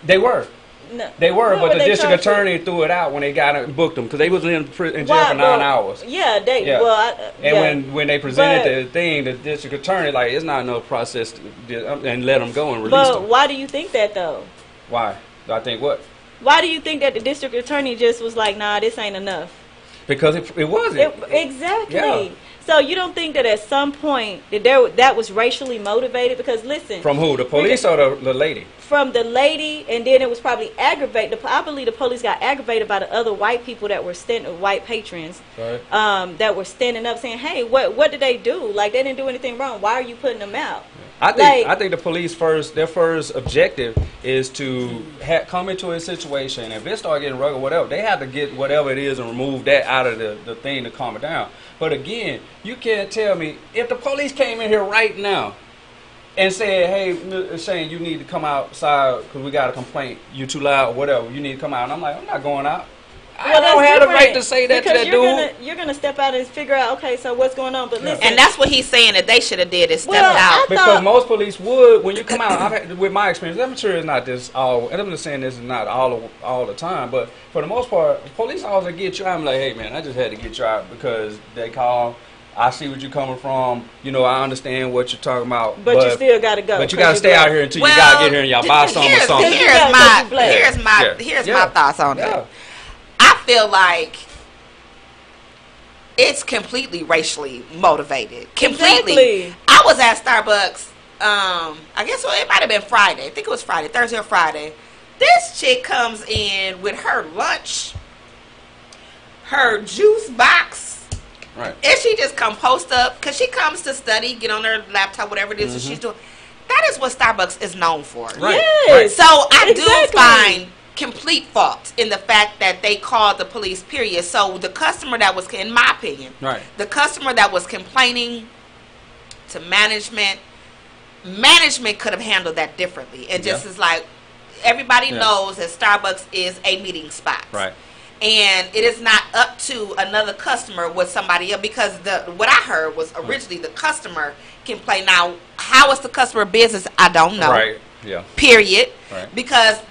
They were. No. They were, but the district attorney threw it out when they got it and booked them because they was in jail for 9 hours. Yeah, when they presented the thing, the district attorney like it's not enough process and let them go and release them. But why do you think that though? Why? I think what? Why do you think that the district attorney just was like, nah, this ain't enough? Because it wasn't. Exactly. Yeah. So you don't think that at some point that was racially motivated? Because listen, from who? The police or the lady? From the lady, and then it was probably aggravated. I believe the police got aggravated by the other white people that were white patrons, that were standing up saying, "Hey, what did they do? Like they didn't do anything wrong. Why are you putting them out?" I think the police their first objective is to come into a situation. If it start getting rugged, whatever, they have to get whatever it is and remove that out of the thing to calm it down. But again, you can't tell me if the police came in here right now and said, "Hey, Shane, you need to come outside because we got a complaint. You too loud or whatever. You need to come out." And I'm like, I'm not going out. I don't have the right to say that to that dude. You're gonna step out and figure out, okay, so what's going on? But listen, and that's what he's saying that they should have did is stepped out. Because most police would, when you come out, with my experience, I'm sure it's not this all. And I'm just saying this is not all the time, but for the most part, police officers get you out. I'm like, hey man, I just had to get you out because they call. I see what you're coming from. You know, I understand what you're talking about. But you still got to go. But you got to stay out here until you got to get here and y'all buy something or something. Here's my thoughts on it. I feel like it's completely racially motivated. Completely. Exactly. I was at Starbucks. I guess it might have been Friday. I think it was Friday, Thursday or Friday. This chick comes in with her lunch, her juice box. Right. And she just come post up because she comes to study, get on her laptop, whatever it is that she's doing. That is what Starbucks is known for. Right. Yes. So I do find complete fault in the fact that they called the police, period. So the customer that was, in my opinion, the customer that was complaining to management could have handled that differently. And just is like, everybody knows that Starbucks is a meeting spot. Right. And it is not up to another customer with somebody else, because what I heard was originally the customer complained. Now, how is the customer business? I don't know. Right. Yeah. Period. Right. Because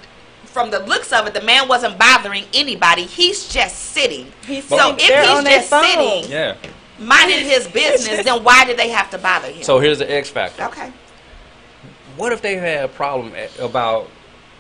from the looks of it, the man wasn't bothering anybody. He's just sitting. If he's just sitting, minding his business, then why did they have to bother him? So here's the X factor. Okay. What if they had a problem about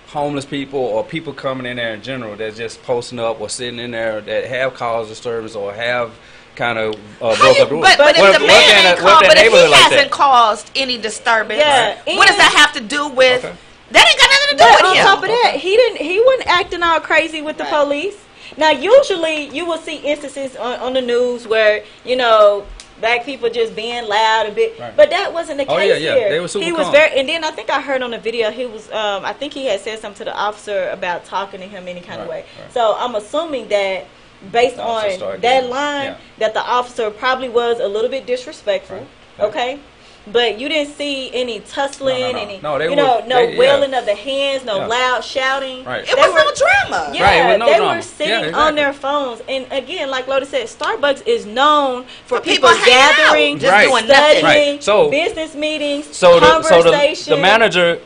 homeless people or people coming in there in general that's just posting up or sitting in there that have caused disturbance or have kind of broke up rules? But if the man ain't called, but if he hasn't caused any disturbance, what does that have to do with? That ain't got nothing to do with him. On top of that, he wasn't acting all crazy with the police. Now, usually you will see instances on the news where, you know, black people just being loud a bit, but that wasn't the case here. They were super calm. And then I think I heard on the video he was, I think he had said something to the officer about talking to him any kind of way. So I'm assuming that based on that line, that the officer probably was a little bit disrespectful. Okay. But you didn't see any tussling, no wailing of the hands, no loud shouting. It was no drama. Yeah, they were sitting on their phones. And again, like Loda said, Starbucks is known for people gathering, just doing studying, business meetings, conversations. So the manager,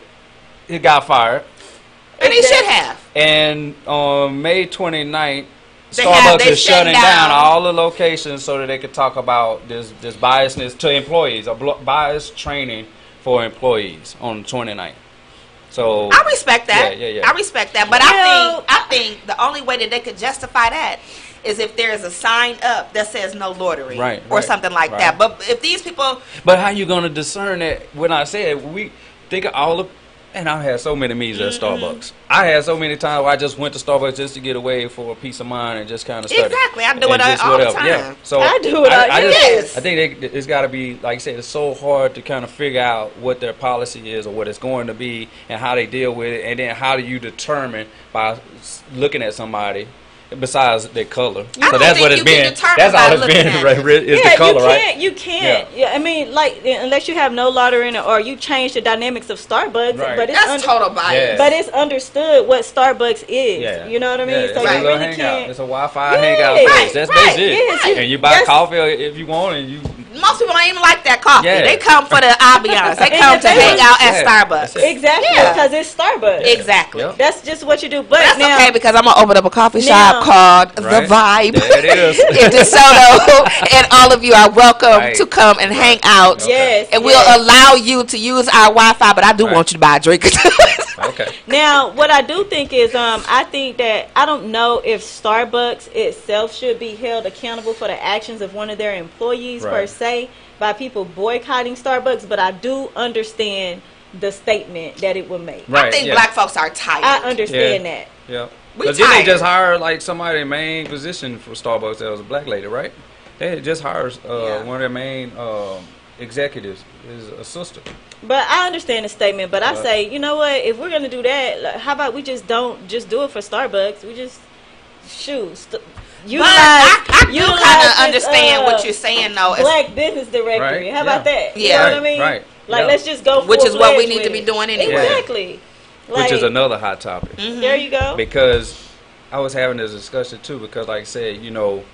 he got fired. And he should have. And on May 29th, Starbucks is shutting down all the locations so that they could talk about this biasness to employees, bias training for employees on the 29th. So I respect that. I respect that. But I think the only way that they could justify that is if there's a sign up that says no loitering or something like that. But if these people... But how you going to discern that? When I said, we think of all the... And I've had so many meetings at Starbucks. I had so many times where I just went to Starbucks just to get away for a peace of mind and just kind of study. Exactly. I do it all the time. Yeah. So I do it all the time. I think it's got to be, like I said, it's so hard to kind of figure out what their policy is or what it's going to be and how they deal with it. And then how do you determine by looking at somebody besides their color? So that's what it's been. That's all it's been. Is the color, right? You can't. Yeah. I mean, like, unless you have no loitering or you change the dynamics of Starbucks. But that's total bias. But it's understood what Starbucks is. Yeah. You know what I mean? So you really can't. It's a Wi-Fi hangout place. That's basically it. And you buy coffee if you want, and you. Most people don't even like that coffee. They come for the ambiance. They come to hang out at Starbucks. Exactly. Because it's Starbucks. Exactly. That's just what you do. But that's okay, because I'm gonna open up a coffee shop called The Vibe in DeSoto, and all of you are welcome to come and hang out. And we'll allow you to use our Wi-Fi, but I do want you to buy a drink. Now, what I do think is, I think that I don't know if Starbucks itself should be held accountable for the actions of one of their employees per se by people boycotting Starbucks, but I do understand the statement that it would make. I think black folks are tired. I understand that. Yeah. Because then they just hired like somebody in main position for Starbucks that was a black lady, right? They just hired one of their main executives is a sister. But I understand the statement. But I say, you know what? If we're gonna do that, like, how about we just don't just do it for Starbucks? We just I do kind of understand what you're saying, though. Black business directory. How about that? You know what I mean? Like, let's just go. Which is what we need to be doing anyway. Exactly. Which is another hot topic. There you go. Because I was having this discussion too, because like I said, you know,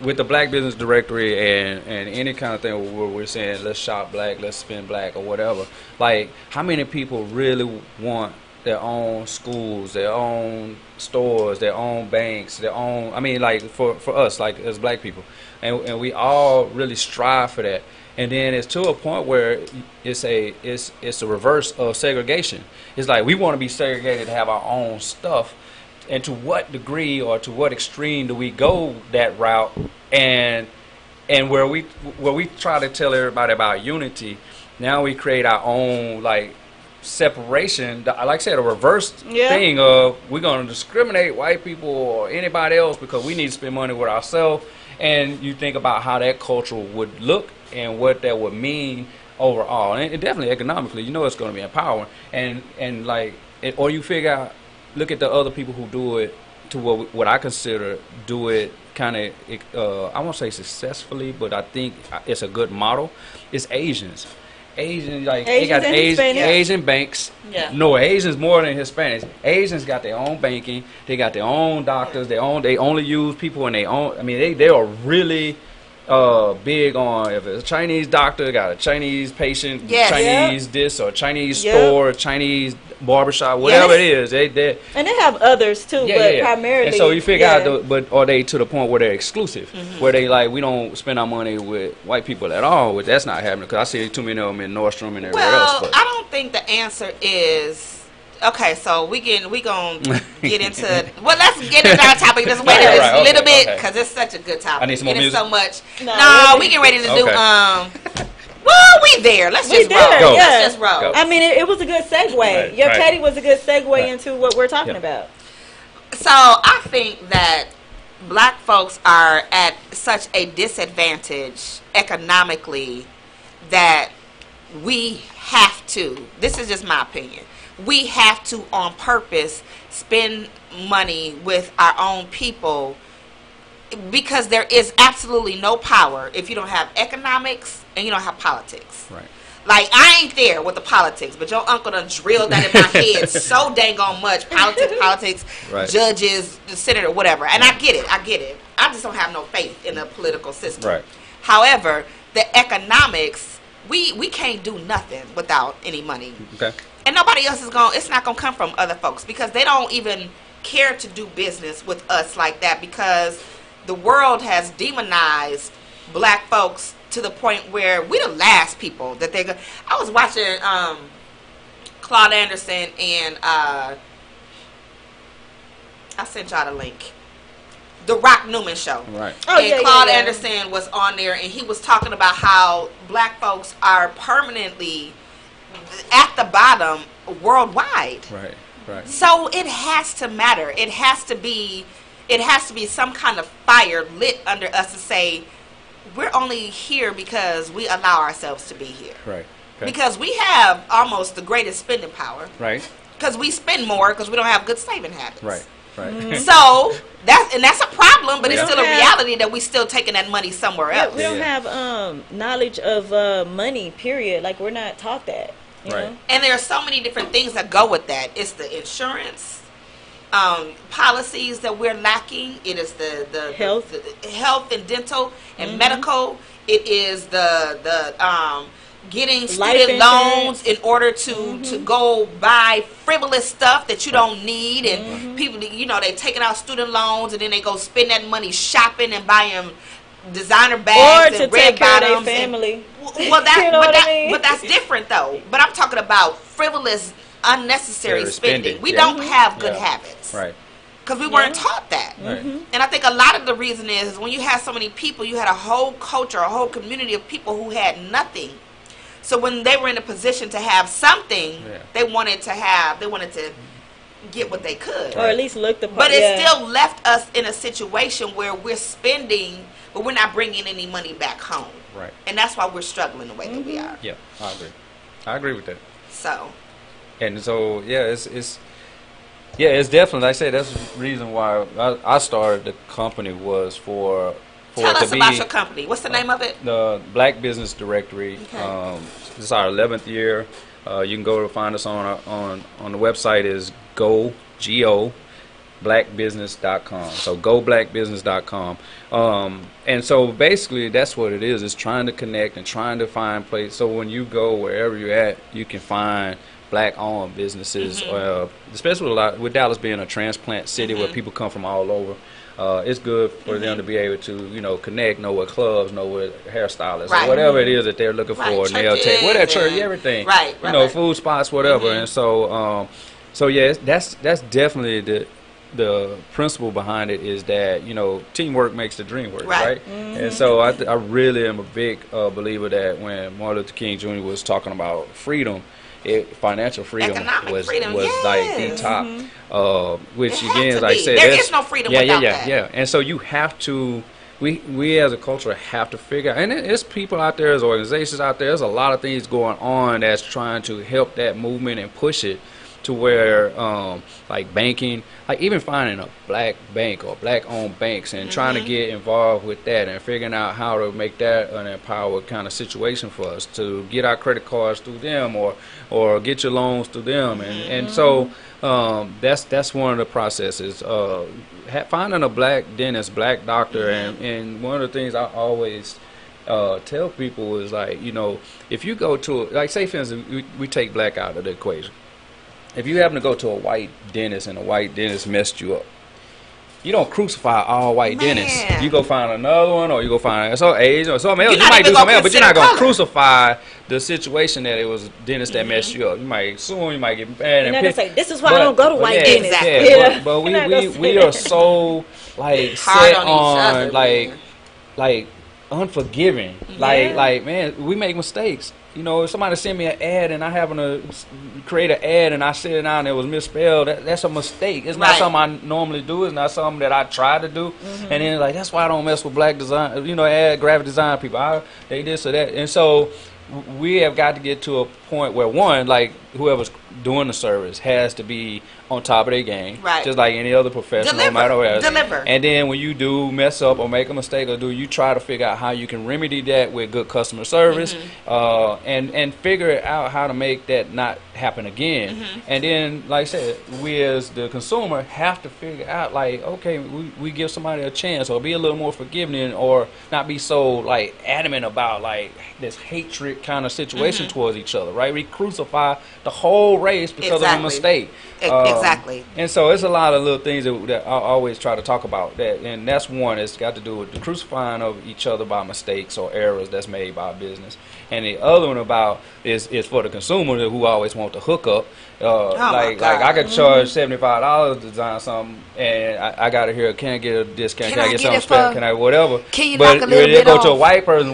with the Black Business Directory and any kind of thing where we're saying let's shop black, let's spend black or whatever, like how many people really want their own schools, their own stores, their own banks, their own, I mean, like for us, like as black people, and we all really strive for that. And then it's to a point where it's a reverse of segregation. It's like we want to be segregated to have our own stuff. And to what degree or to what extreme do we go that route? And where we try to tell everybody about unity, now we create our own like separation. Like I said, a reverse thing of we're going to discriminate white people or anybody else because we need to spend money with ourselves. And you think about how that culture would look and what that would mean overall, and definitely economically, you know, it's going to be empowering. And like, or you figure out, look at the other people who do it to what I consider do it kind of, I won't say successfully, but I think it's a good model. It's Asians. Asians, like they got Asian banks. Yeah. No, Asians more than Hispanics. Asians got their own banking. They got their own doctors. They only use people in their own. I mean, they are really big on if it's a Chinese doctor, got a Chinese patient, Chinese this or Chinese store, Chinese barbershop, whatever it is. They and they have others too, but primarily. And so you figure out, but are they to the point where they're exclusive, where they like we don't spend our money with white people at all? Which that's not happening because I see too many of them in Nordstrom and everywhere else. But I don't think the answer is. Okay, so we gonna get into let's get into our topic. Just wait a little bit because it's such a good topic. I need some more music. So much. No, we get ready to do Well, we there. Let's just roll. Go. Let's just roll. Go. I mean, it was a good segue. Right, Your petty was a good segue into what we're talking about. So I think that black folks are at such a disadvantage economically that we have to. This is just my opinion. We have to, on purpose, spend money with our own people because there is absolutely no power if you don't have economics and you don't have politics. Right. Like, I ain't there with the politics, but your uncle done drilled that in my head so dang on much. Politics, judges, the senator, whatever. And I get it. I just don't have no faith in the political system. Right. However, the economics, we can't do nothing without any money. Okay. And nobody else it's not going to come from other folks because they don't even care to do business with us like that because the world has demonized black folks to the point where we're the last people that they're going to. I was watching Claude Anderson and I sent y'all the link. The Rock Newman Show. Right. And Claude Anderson was on there and he was talking about how black folks are permanently at the bottom worldwide. Right. So it has to matter. It has to be some kind of fire lit under us to say we're only here because we allow ourselves to be here. Right. Okay. Because we have almost the greatest spending power. Right. Because we spend more because we don't have good saving habits. Right. So that's a problem, but it's still a reality that we still taking that money somewhere else. We don't have knowledge of money. Period. Like we're not taught that. You know? And there are so many different things that go with that. It's the insurance policies that we're lacking. It is the health and dental and medical. It is the getting student loans in order to go buy frivolous stuff that you don't need, and people, they taking out student loans and then they go spend that money shopping and buying designer bags or and to red take care of bottoms. Their family. But that's different though. But I'm talking about frivolous, unnecessary spending. We don't have good habits, right? Because we weren't taught that. And I think a lot of the reason is when you have so many people, you had a whole culture, a whole community of people who had nothing. So when they were in a position to have something, they wanted to get what they could, or at least look the part. But it still left us in a situation where we're spending, but we're not bringing any money back home. Right. And that's why we're struggling the way that we are. Yeah, I agree with that. So. And so it's definitely, like I said, that's the reason why I started the company was for Tell us about your company. What's the name of it? The Black Business Directory. Okay. This is our 11th year. You can go to find us on the website is go blackbusiness.com. So goblackbusiness.com. And so basically that's what it is. It's trying to connect and trying to find place. So when you go wherever you're at, you can find black-owned businesses, especially with Dallas being a transplant city where people come from all over. It's good for them to be able to, connect, know what clubs, know what hairstylists, or whatever it is that they're looking for, nail tech, whatever church, everything, food spots, whatever. And so, that's definitely the principle behind it is that teamwork makes the dream work, right? And so I really am a big believer that when Martin Luther King Jr. was talking about freedom, financial freedom was like the top, which again, as I said, there is no freedom without that. And so you have to, we as a culture have to figure out, and there's people out there, there's organizations out there, there's a lot of things going on that's trying to help that movement and push it to where like banking, like even finding a black bank or black owned banks and trying to get involved with that and figuring out how to make that an empowered kind of situation for us to get our credit cards through them or get your loans through them. And so that's one of the processes. Finding a black dentist, black doctor, and one of the things I always tell people is like, if you go to, like say for instance, we take black out of the equation. If you happen to go to a white dentist and a white dentist messed you up, you don't crucify all white dentists. You go find another one, or you go find some Asian or something else. You might do something else, but you're not going to crucify the situation that it was a dentist that messed you up. You might sue him, you might get mad. You're not going to say, this is why I don't go to white dentists. Yeah, but we are so like set on like unforgiving. Like man, we make mistakes. If somebody send me an ad and I happen to create an ad and I sent it out and it was misspelled, that's a mistake. It's not something I normally do. It's not something that I try to do. And then like that's why I don't mess with black design, ad graphic design people. They this or that. And so we have got to get to a point where one, like whoever's doing the service has to be on top of their game, just like any other professional, no matter where. And then when you do mess up or make a mistake you try to figure out how you can remedy that with good customer service, and figure out how to make that not happen again. And then, like I said, we as the consumer have to figure out, like, okay, we give somebody a chance, or be a little more forgiving, or not be so like adamant about like this hatred kind of situation towards each other, right? We crucify the whole race because of a mistake. Exactly. And so it's a lot of little things that I always try to talk about. And that's one. It's got to do with the crucifying of each other by mistakes or errors that's made by a business. And the other one is for the consumer who always want the hookup. Like I could charge $75 to design something, and I got to hear, can I get a discount? Can I get something special? Can I whatever? Can you but knock a little when bit they go off? to a white person,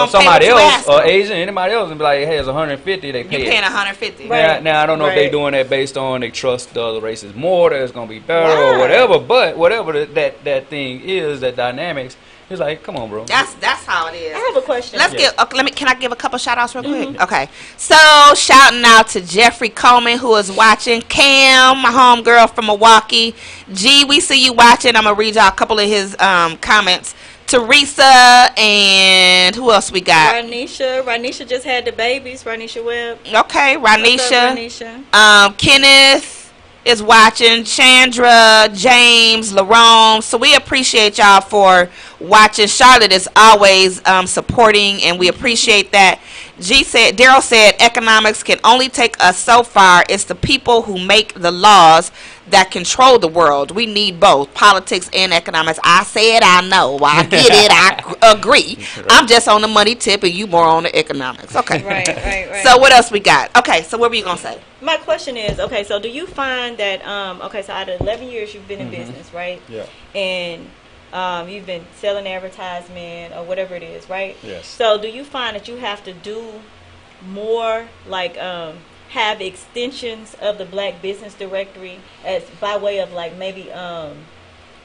somebody else, or Asian, anybody else, and be like, hey, it's $150. They pay. You're paying $150. Now I don't know if they're doing that based on they trust the other races more, that it's gonna be better or whatever. But whatever that thing is, that dynamics. It's like, come on, bro. That's how it is. I have a question. Can I give a couple shout outs real quick? Okay. So shouting out to Jeffrey Coleman, who is watching. Cam, my homegirl from Milwaukee. G, we see you watching. I'm gonna read y'all a couple of his comments. Teresa, and who else we got? Ranisha just had the babies. Ranisha Webb. Okay, Ranisha. What's up, Ranisha? Kenneth is watching, Chandra, James, Larome. So we appreciate y'all for watching. Charlotte is always supporting, and we appreciate that. Daryl said economics can only take us so far. It's the people who make the laws that control the world. We need both politics and economics. I said I know. I get it. I agree. I'm just on the money tip and you more on the economics. Okay. Right. So what else we got? Okay, so what were you going to say? My question is, okay, so do you find that, so out of 11 years you've been in business, right? Yeah. And you've been selling advertisement or whatever it is, right? Yes. So do you find that you have to do more, like, have extensions of the Black Business Directory as by way of like maybe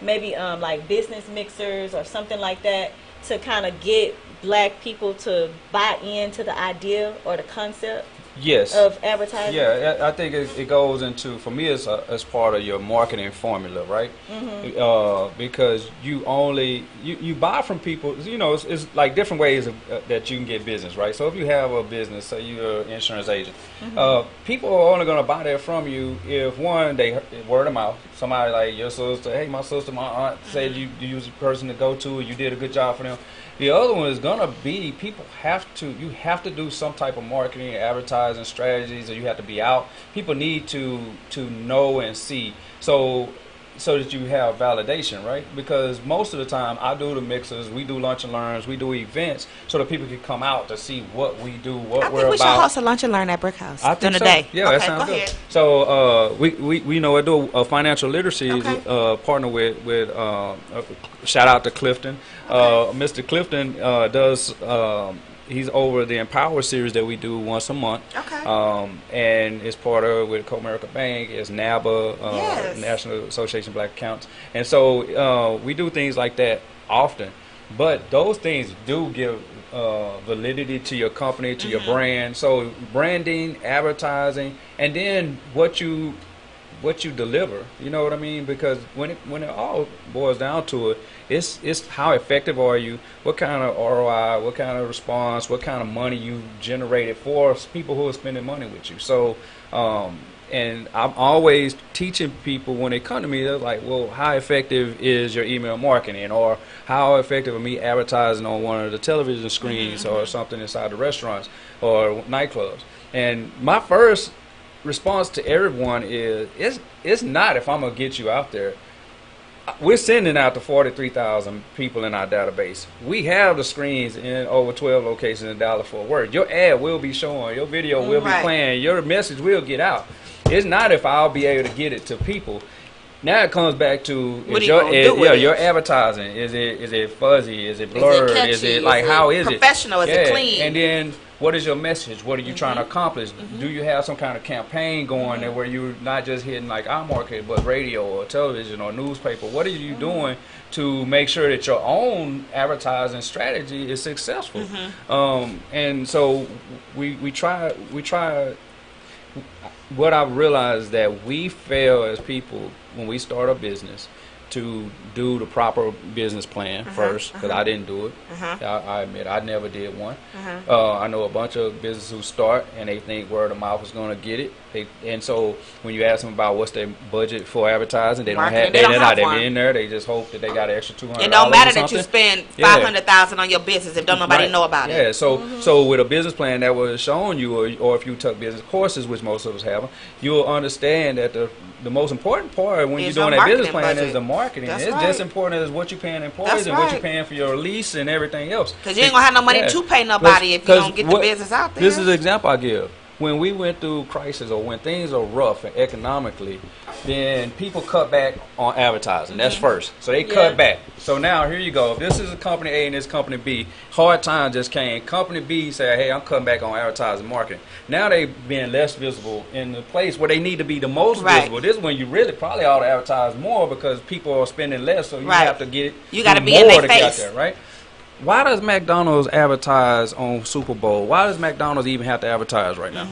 like business mixers or something like that to kind of get black people to buy into the idea or the concept? Yes. Of advertising? Yeah, I think it goes into, for me, it's part of your marketing formula, right? Because you buy from people, it's like different ways that you can get business, right? So if you have a business, say you're an insurance agent, people are only going to buy that from you if, one, they word of mouth. Somebody like your sister, hey, my sister, my aunt said you was a person to go to, you did a good job for them. The other one is gonna be you have to do some type of marketing, advertising strategies, or you have to be out. People need to know and see so that you have validation, right? Because most of the time I do the mixers, we do lunch and learns, we do events so that people can come out to see what we do, what we're about. I think we should host a lunch and learn at Brick House during the day. Yeah, that sounds good. Ahead. So we I do a financial literacy partner with shout out to Clifton. Mr. Clifton does. He's over the Empower series that we do once a month. Okay. And it's part of with Co-America Bank, it's NABA, National Association of Black Accountants. And so we do things like that often. But those things do give validity to your company, to your brand. So branding, advertising, and then what you deliver, you know what I mean? Because when it all boils down to it, it's how effective are you, what kind of ROI, what kind of response, what kind of money you generated for people who are spending money with you. So and I'm always teaching people when they come to me, they're like, well, how effective is your email marketing, or how effective are me advertising on one of the television screens or something inside the restaurants or nightclubs? And my first response to everyone is it's not if I'm gonna get you out there. We're sending out to 43,000 people in our database. We have the screens in over 12 locations in Dallas-Fort Worth. Your ad will be showing, your video will be playing, your message will get out. It's not if I'll be able to get it to people. Now it comes back to your advertising. Is it fuzzy? Is it blurred? Is it like how is it professional? Is it clean? And then what is your message? What are you trying to accomplish? Do you have some kind of campaign going there where you're not just hitting like our market, but radio or television or newspaper? What are you doing to make sure that your own advertising strategy is successful? And so we try. What I've realized is that we fail as people when we start a business to do the proper business plan first, because I didn't do it. I admit I never did one. I know a bunch of businesses who start and they think word of mouth is going to get it. And so when you ask them about what's their budget for advertising, they're not in there. They just hope that they got an extra $200. It don't matter that you spend $500,000 on your business if don't nobody know about it. Yeah. So with a business plan that was shown you, or if you took business courses, which most of us have, you'll understand that the most important part when you're doing that business plan is the marketing. It's just important as what you're paying employees and what you're paying for your lease and everything else. Because you ain't gonna have no money to pay nobody if you don't get the business out there. This is an example I give. When we went through crisis or when things are rough economically, then people cut back on advertising. That's first. So they cut back. So now here you go. If this is a company A and this company B, hard times just came. Company B said, hey, I'm cutting back on advertising marketing. Now they've been less visible in the place where they need to be the most visible. This is when you really probably ought to advertise more because people are spending less, so you have to get you got to be in their face. There, right? Why does McDonald's advertise on Super Bowl? Why does McDonald's even have to advertise right now?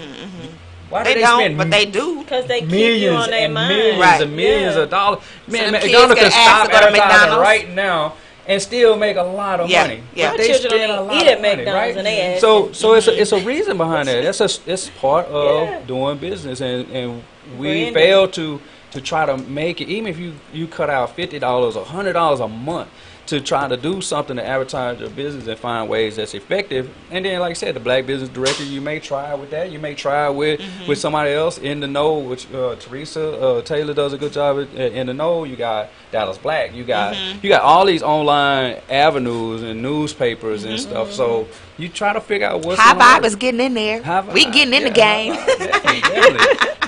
Why do they don't, but they do. Because they keep you on their mind. Millions and millions of dollars. Man, so McDonald's can stop advertising right now and still make a lot of money. Yeah, but they spend a lot of money, right? And so it's a reason behind that. It's part of doing business, and we fail to try to make it. Even if you cut out $50 or $100 a month to try to do something to advertise your business and find ways that's effective. And then, like I said, the black business director, you may try with that. You may try with somebody else in the know, which Teresa Taylor does a good job in the know. You got Dallas Black. You got all these online avenues and newspapers and stuff. So you try to figure out what's HighVibe is getting in there. We getting in the game.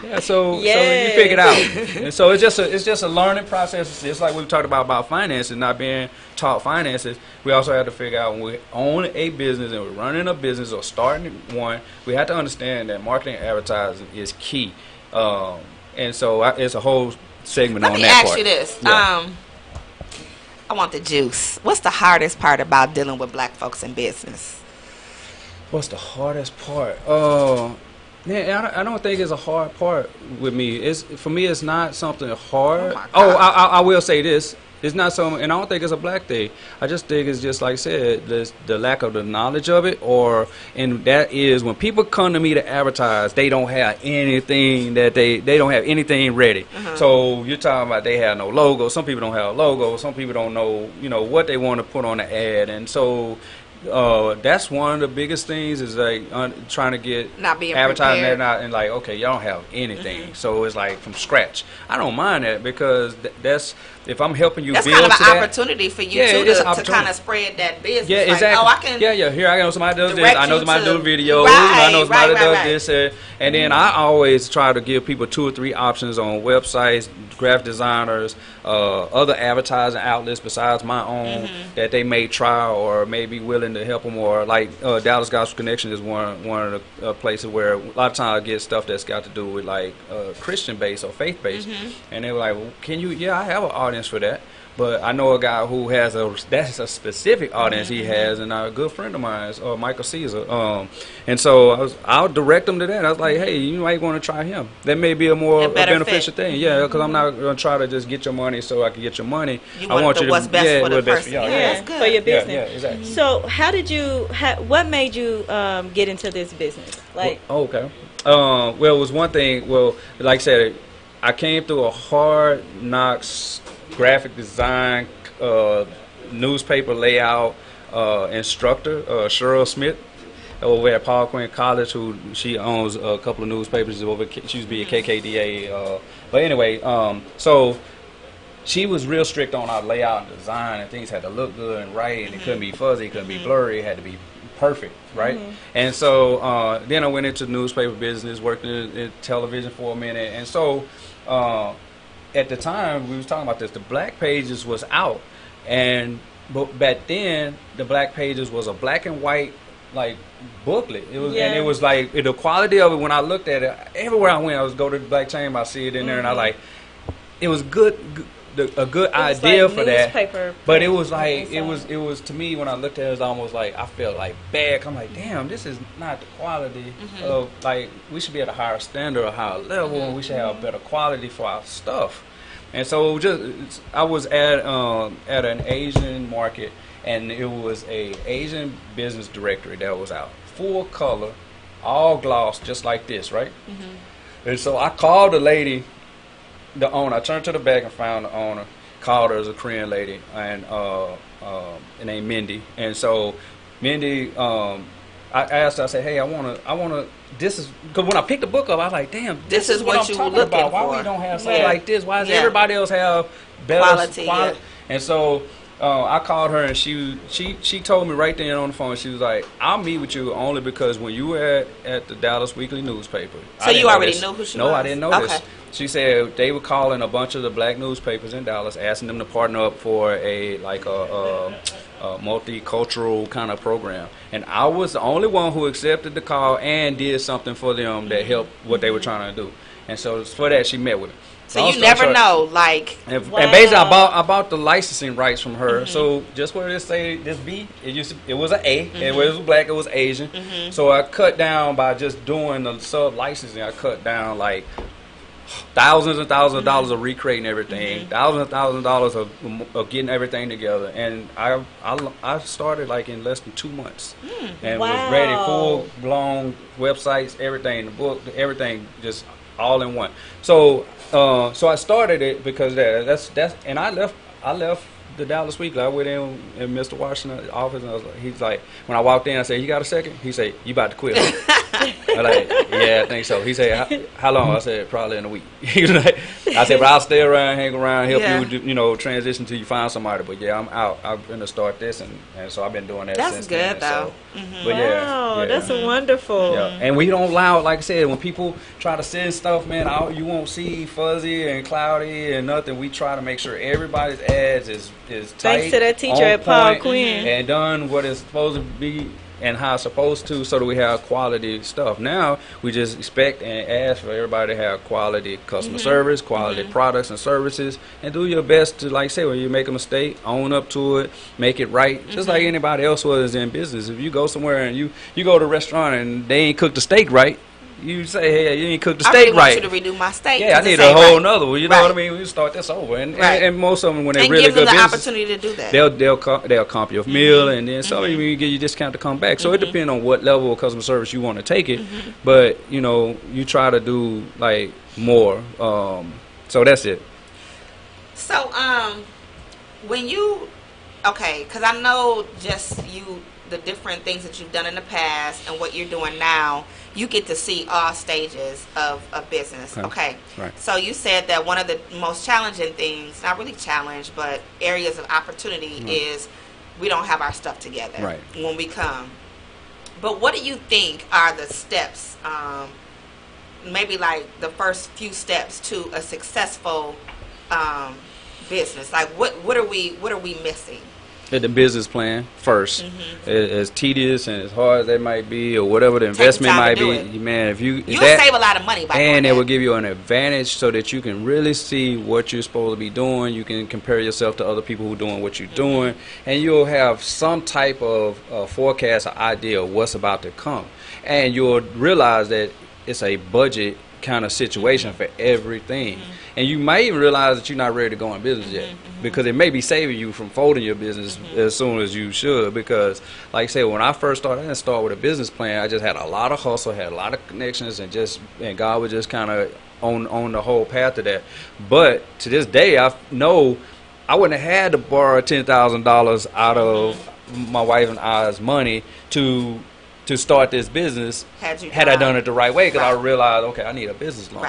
Yeah, so you figure it out. And so it's just a learning process. It's like we talked about finances, not being taught finances. We also have to figure out when we own a business and we're running a business or starting one, we have to understand that marketing and advertising is key. And so it's a whole segment on that part. Let me ask you this. I want the juice. What's the hardest part about dealing with black folks in business? What's the hardest part? Yeah, I don't think it's a hard part with me. For me, it's not something hard. I will say this. It's not something, and I don't think it's a black thing. I just think it's just like I said, the lack of the knowledge of it, and that is when people come to me to advertise, they don't have anything they don't have anything ready. So you're talking about they have no logo. Some people don't have a logo. Some people don't know, what they want to put on the ad, and so. That's one of the biggest things is like trying to get not being advertising prepared. and like, okay, y'all don't have anything, so it's like from scratch. I don't mind that because that's if I'm helping you that's build kind of to an opportunity for you to kind of spread that business. Yeah, exactly. Like, I can here I know somebody does this. I know somebody does videos. Right, I know somebody does this. And then I always try to give people 2 or 3 options on websites, graphic designers, other advertising outlets besides my own that they may try or may be willing to help them. Or like Dallas Gospel Connection is one of the places where a lot of times I get stuff that's got to do with like Christian based or faith based, and they were like, well, "Can you?" Yeah, I have an audience for that. But I know a guy who has that's a specific audience he has, and a good friend of mine is Michael Caesar. And so I'll direct them to that. I was like, hey, you might want to try him. That may be a more beneficial thing. Yeah, because I'm not going to try to just get your money so I can get your money. I want you to what's best for the person. For your business. Yeah, exactly. So how did you? What made you get into this business? Like, okay. Well, it was one thing. Well, like I said, I came through a hard knocks graphic design, newspaper layout instructor, Cheryl Smith, over at Paul Quinn College, who she owns a couple of newspapers. She used to be a KKDA. But anyway, so she was real strict on our layout and design, and things had to look good and right, and it couldn't be fuzzy, it couldn't be blurry, it had to be perfect, right? And so then I went into newspaper business, worked in television for a minute, and so at the time we was talking about this, the Black Pages was out, but back then the Black Pages was a black and white like booklet. It was and it was like the quality of it. When I looked at it, everywhere I went, I was go to the Black Chamber, I see it in there, and I like it was a good idea like for that, but it was like it was to me when I looked at it, it was almost like I felt like bad. I'm like, damn, this is not the quality of, like, we should be at a higher standard, a higher level, and we should have better quality for our stuff. And so I was at an Asian market, and it was a Asian business directory that was out, full color, all gloss, just like this, right? And so I called the lady, the owner. I turned to the back and found the owner. Called her as a Korean lady, and named Mindy. And so Mindy, I asked her. I said, "Hey, I wanna. This is because when I picked the book up, I was like, damn, this is what I'm talking about. Why we don't have something like this? Why does everybody else have better quality? Yeah. And so I called her, and she told me right then on the phone. She was like, "I'll meet with you only because when you were at the Dallas Weekly newspaper." So you already knew who she was? No, I didn't know this. She said they were calling a bunch of the black newspapers in Dallas, asking them to partner up for a multicultural kind of program. And I was the only one who accepted the call and did something for them that helped what they were trying to do. And so for that, she met with me. So you never know, like. And basically, I bought the licensing rights from her. So just where it say this B, it was an A, and where it was black, it was Asian. So I cut down by just doing the sub licensing. I cut down like thousands and thousands of dollars of recreating everything, thousands and thousands of dollars of getting everything together, and I started like in less than 2 months, and was ready, full blown websites, everything, the book, everything, just all in one. So I started it because that's and I left the Dallas Weekly. I went in Mr. Washington's office, and he's like, when I walked in, I said, "You got a second?" He said, "You about to quit?" I'm like, "Yeah, I think so." He said, "How long?" I said, "Probably in a week." He was like, I said, "But I'll stay around, hang around, help you, transition till you find somebody." But yeah, I'm out. I'm going to start this, and so I've been doing that since then. That's good, though. So, but yeah, that's wonderful. Yeah. And we don't allow, like I said, when people try to send stuff, man, you won't see fuzzy and cloudy and nothing. We try to make sure everybody's ads is tight. Thanks to that teacher at Paul Quinn. And done what it's supposed to be and how it's supposed to, so that we have quality stuff. Now we just expect and ask for everybody to have quality customer service, quality products and services, and do your best to, like I say, when you make a mistake, own up to it, make it right, just like anybody else was in business. If you go somewhere and you go to a restaurant and they ain't cooked the steak right, you say, hey, you didn't cook the steak right. I want you to redo my steak. Yeah, I need a whole nother one. You know what I mean? We start this over, and most of them when they're really good business, give them the opportunity to do that. They'll comp your meal, and then some of you give you a discount to come back. So it depends on what level of customer service you want to take it, but you know, you try to do like more. So that's it. So when you because I know just the different things that you've done in the past and what you're doing now, you get to see all stages of a business. Okay. Right. So you said that one of the most challenging things, not really challenge, but areas of opportunity is we don't have our stuff together when we come. But what do you think are the steps, maybe like the first few steps to a successful business? Like what are we missing? The business plan first, as tedious and as hard as that might be, or whatever the investment might be, man, if you'll save a lot of money by doing and that. It will give you an advantage so that you can really see what you're supposed to be doing. You can compare yourself to other people who are doing what you're doing, and you'll have some type of forecast or idea of what's about to come, and you'll realize that it's a budget kind of situation for everything. And you might even realize that you're not ready to go in business yet, because it may be saving you from folding your business as soon as you should. Because like I said, when I first started, I didn't start with a business plan. I just had a lot of hustle, had a lot of connections, and God was just kind of on the whole path to that. But to this day, I know I wouldn't have had to borrow $10,000 out of my wife and I's money to start this business had I done it the right way, because I realized, okay, I need a business loan,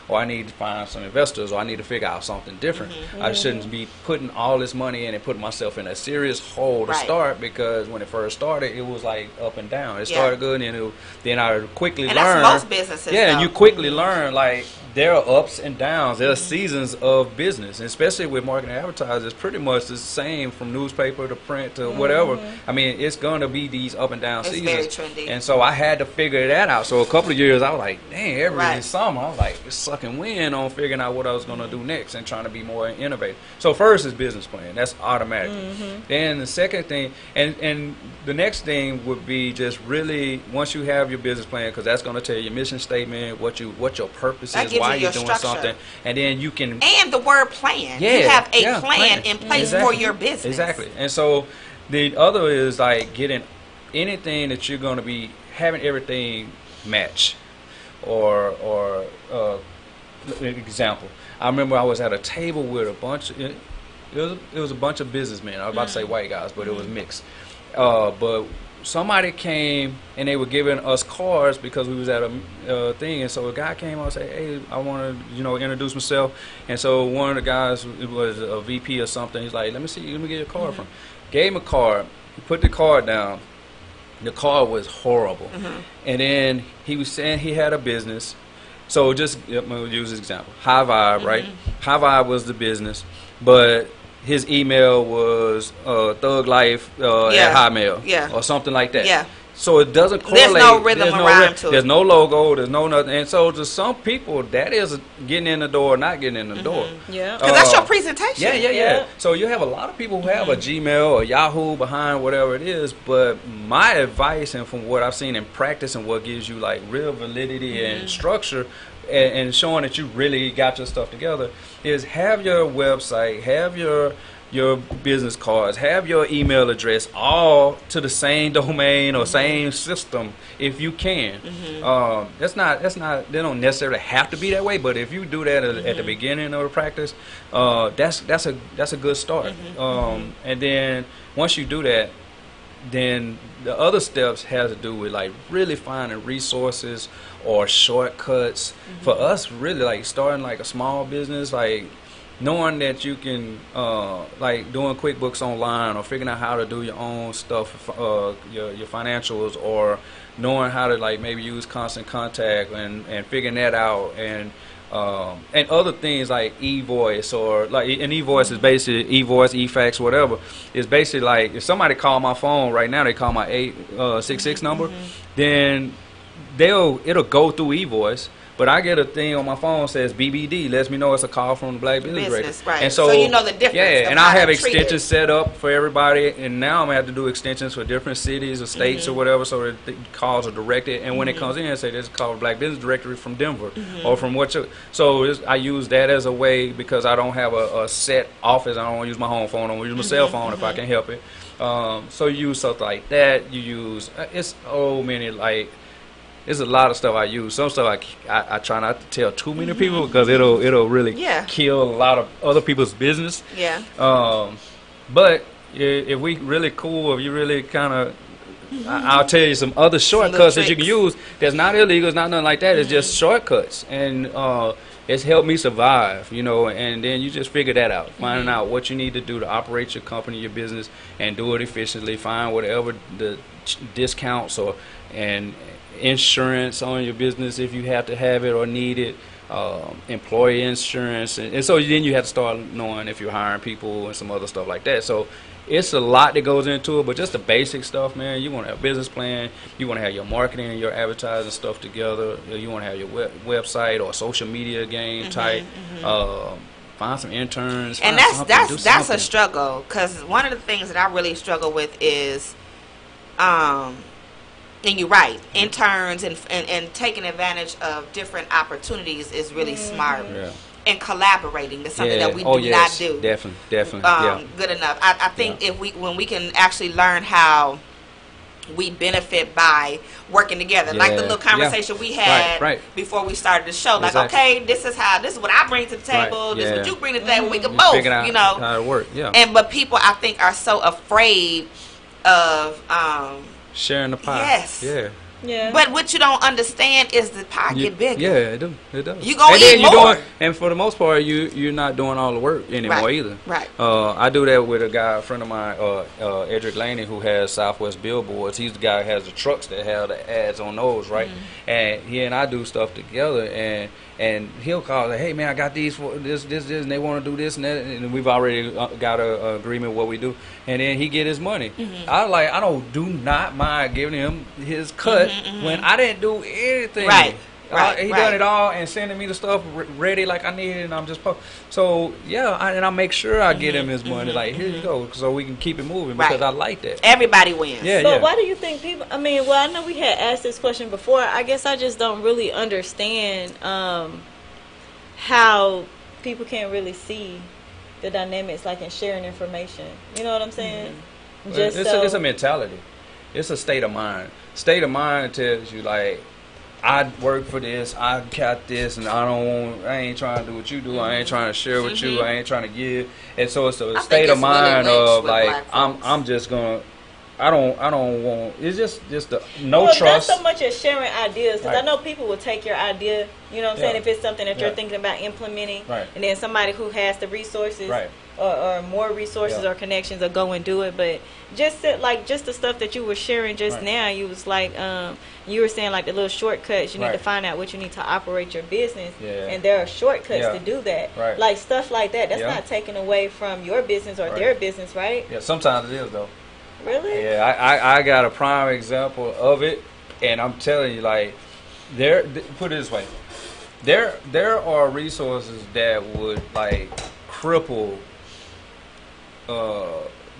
or I need to find some investors, or I need to figure out something different. I shouldn't be putting all this money in and putting myself in a serious hole to start, because when it first started, it was like up and down. It started good, and then I quickly learned. That's most businesses. Yeah, and you quickly learn, like, there are ups and downs. There are seasons of business, and especially with marketing and advertising. It's pretty much the same from newspaper to print to whatever. I mean, it's going to be these up and down seasons. Very trendy. And so I had to figure that out. So a couple of years, I was like, dang, every summer, I was like, sucking wind on figuring out what I was going to do next and trying to be more innovative. So first is business plan. That's automatic. Then the second thing, and the next thing would be just really, once you have your business plan, because that's going to tell you your mission statement, what your purpose is, why you're doing something, and then you can, and the word plan. You have a plan in place for your business. Exactly. And so the other is like getting anything that you're going to be having everything match, or example. I remember I was at a table with a bunch. It was a bunch of businessmen. I was about to say white guys, but it was mixed. But somebody came and they were giving us cards because we was at a thing, and so a guy came out and said, hey, I want to introduce myself. And so one of the guys, it was a VP or something, he's like, let me get your card from. Gave him a card. He put the card down. The card was horrible. And then he was saying he had a business. So just, I'm going to use this example. HighVibe, right? HighVibe was the business, but his email was Thug Life at Hotmail, or something like that. So it doesn't correlate. There's no rhythm or rhyme to it. There's no logo. There's no nothing. And so to some people, that is getting in the door, not getting in the door. Yeah, because that's your presentation. Yeah. So you have a lot of people who have a Gmail or Yahoo behind whatever it is. But my advice, and from what I've seen in practice, and what gives you like real validity and structure, and showing that you really got your stuff together, is have your website, have your business cards, have your email address all to the same domain or same system if you can. That's not they don't necessarily have to be that way, but if you do that at the beginning of the practice, that's a good start. And then once you do that, then the other steps has to do with like really finding resources or shortcuts. For us, really like starting like a small business, like knowing that you can like doing QuickBooks online, or figuring out how to do your own stuff, your financials, or knowing how to like maybe use Constant Contact and figuring that out, and other things like eVoice, or like an eVoice is basically eVoice, eFax, whatever. It's basically like if somebody call my phone right now, they call my 866 number, then it'll go through eVoice. But I get a thing on my phone says BBD, lets me know it's a call from the Black Business Directory. Right. And so you know the difference. Yeah, and I have extensions set up for everybody, and now I'm gonna have to do extensions for different cities or states or whatever, so that the calls are directed. And when it comes in, say this is called Black Business Directory from Denver or from what. So I use that as a way because I don't have a set office. I don't want to use my home phone. I want to use my cell phone if I can help it. So you use something like that. You use it's there's a lot of stuff I use. Some stuff I try not to tell too many people because it'll really kill a lot of other people's business. Yeah. But if we really cool, if you really kind of, I'll tell you some other shortcuts that you can use. That's not illegal. It's not nothing like that. It's just shortcuts, and it's helped me survive. And then you just figure that out, finding out what you need to do to operate your company, your business, and do it efficiently. Find whatever the discounts and insurance on your business if you have to have it or need it, employee insurance, and so then you have to start knowing if you're hiring people and some other stuff like that. So it's a lot that goes into it, but just the basic stuff, man. You want to have a business plan, you want to have your marketing and your advertising stuff together, you want to have your website or social media game type, find some interns, and that's a struggle, because one of the things that I really struggle with is and you're right, interns and taking advantage of different opportunities is really smart. Yeah. And collaborating is something that we do not do. Definitely. Good enough. I think when we can actually learn how we benefit by working together, like the little conversation we had before we started the show. Like, okay, this is what I bring to the table. This is what you bring to the table. We can both, how it work. Yeah. But people, I think, are so afraid of sharing the pie. Yes. Yeah. But what you don't understand is the pie get bigger. Yeah, it does. You gonna eat more. And for the most part, you're not doing all the work anymore either. Right. I do that with a friend of mine, Edric Laney, who has Southwest Billboards. He's the guy who has the trucks that have the ads on those, right? And he and I do stuff together, and he'll call like, hey man, I got these for this, and they want to do this and that, and we've already got a agreement what we do, and then he get his money. I do not mind giving him his cut when I didn't do anything. He done it all and sending me the stuff ready like I need it, and I'm just so and I make sure I get him his money. Like, here you go, so we can keep it moving because I like that. Everybody wins. So why do you think people? I mean, well, I know we had asked this question before. I guess I just don't really understand how people can't really see the dynamics, like in sharing information. You know what I'm saying? It's a mentality. It's a state of mind. State of mind tells you like, I work for this, I got this, and I ain't trying to do what you do, I ain't trying to share with you, I ain't trying to give. And so it's a state of mind of like, I'm just gonna, I don't want, it's just the trust. Not so much as sharing ideas, because I know people will take your idea, you know what I'm saying, if it's something that you're thinking about implementing, and then somebody who has the resources, or more resources or connections will go and do it. But just the stuff that you were sharing just now, you was like, you were saying like the little shortcuts. You need to find out what you need to operate your business, and there are shortcuts to do that. Like stuff like that. That's not taken away from your business or their business, right? Yeah, sometimes it is though. Really? Yeah, I got a prime example of it, and I'm telling you, like, put it this way, there are resources that would like cripple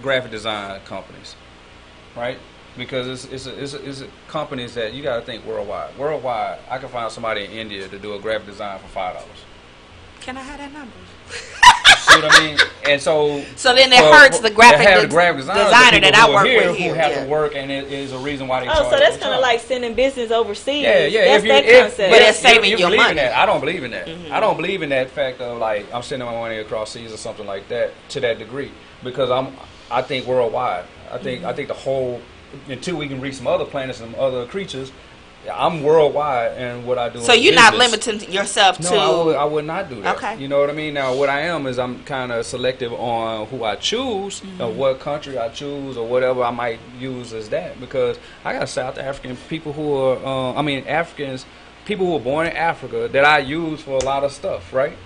graphic design companies, right? Because it's companies that you got to think worldwide. Worldwide, I can find somebody in India to do a graphic design for $5. Can I have that number? See what I mean? And so then it hurts the graphic designer that I work with here. Who have to work, and it is a reason why they charge. Oh, so that's kind of like sending business overseas. Yeah. That's that concept. But it's saving your money. I don't believe in that. I don't believe in that fact of like I'm sending my money across seas or something like that to that degree, because I think worldwide. I think the whole, until we can reach some other planets and some other creatures. I'm worldwide, and what I do. So you're not limiting yourself to. No, I would not do that. Okay. You know what I mean? Now, what I am is I'm kind of selective on who I choose, or what country I choose, or whatever I might use as that, because I got South African people who are, Africans, people who were born in Africa that I use for a lot of stuff, right?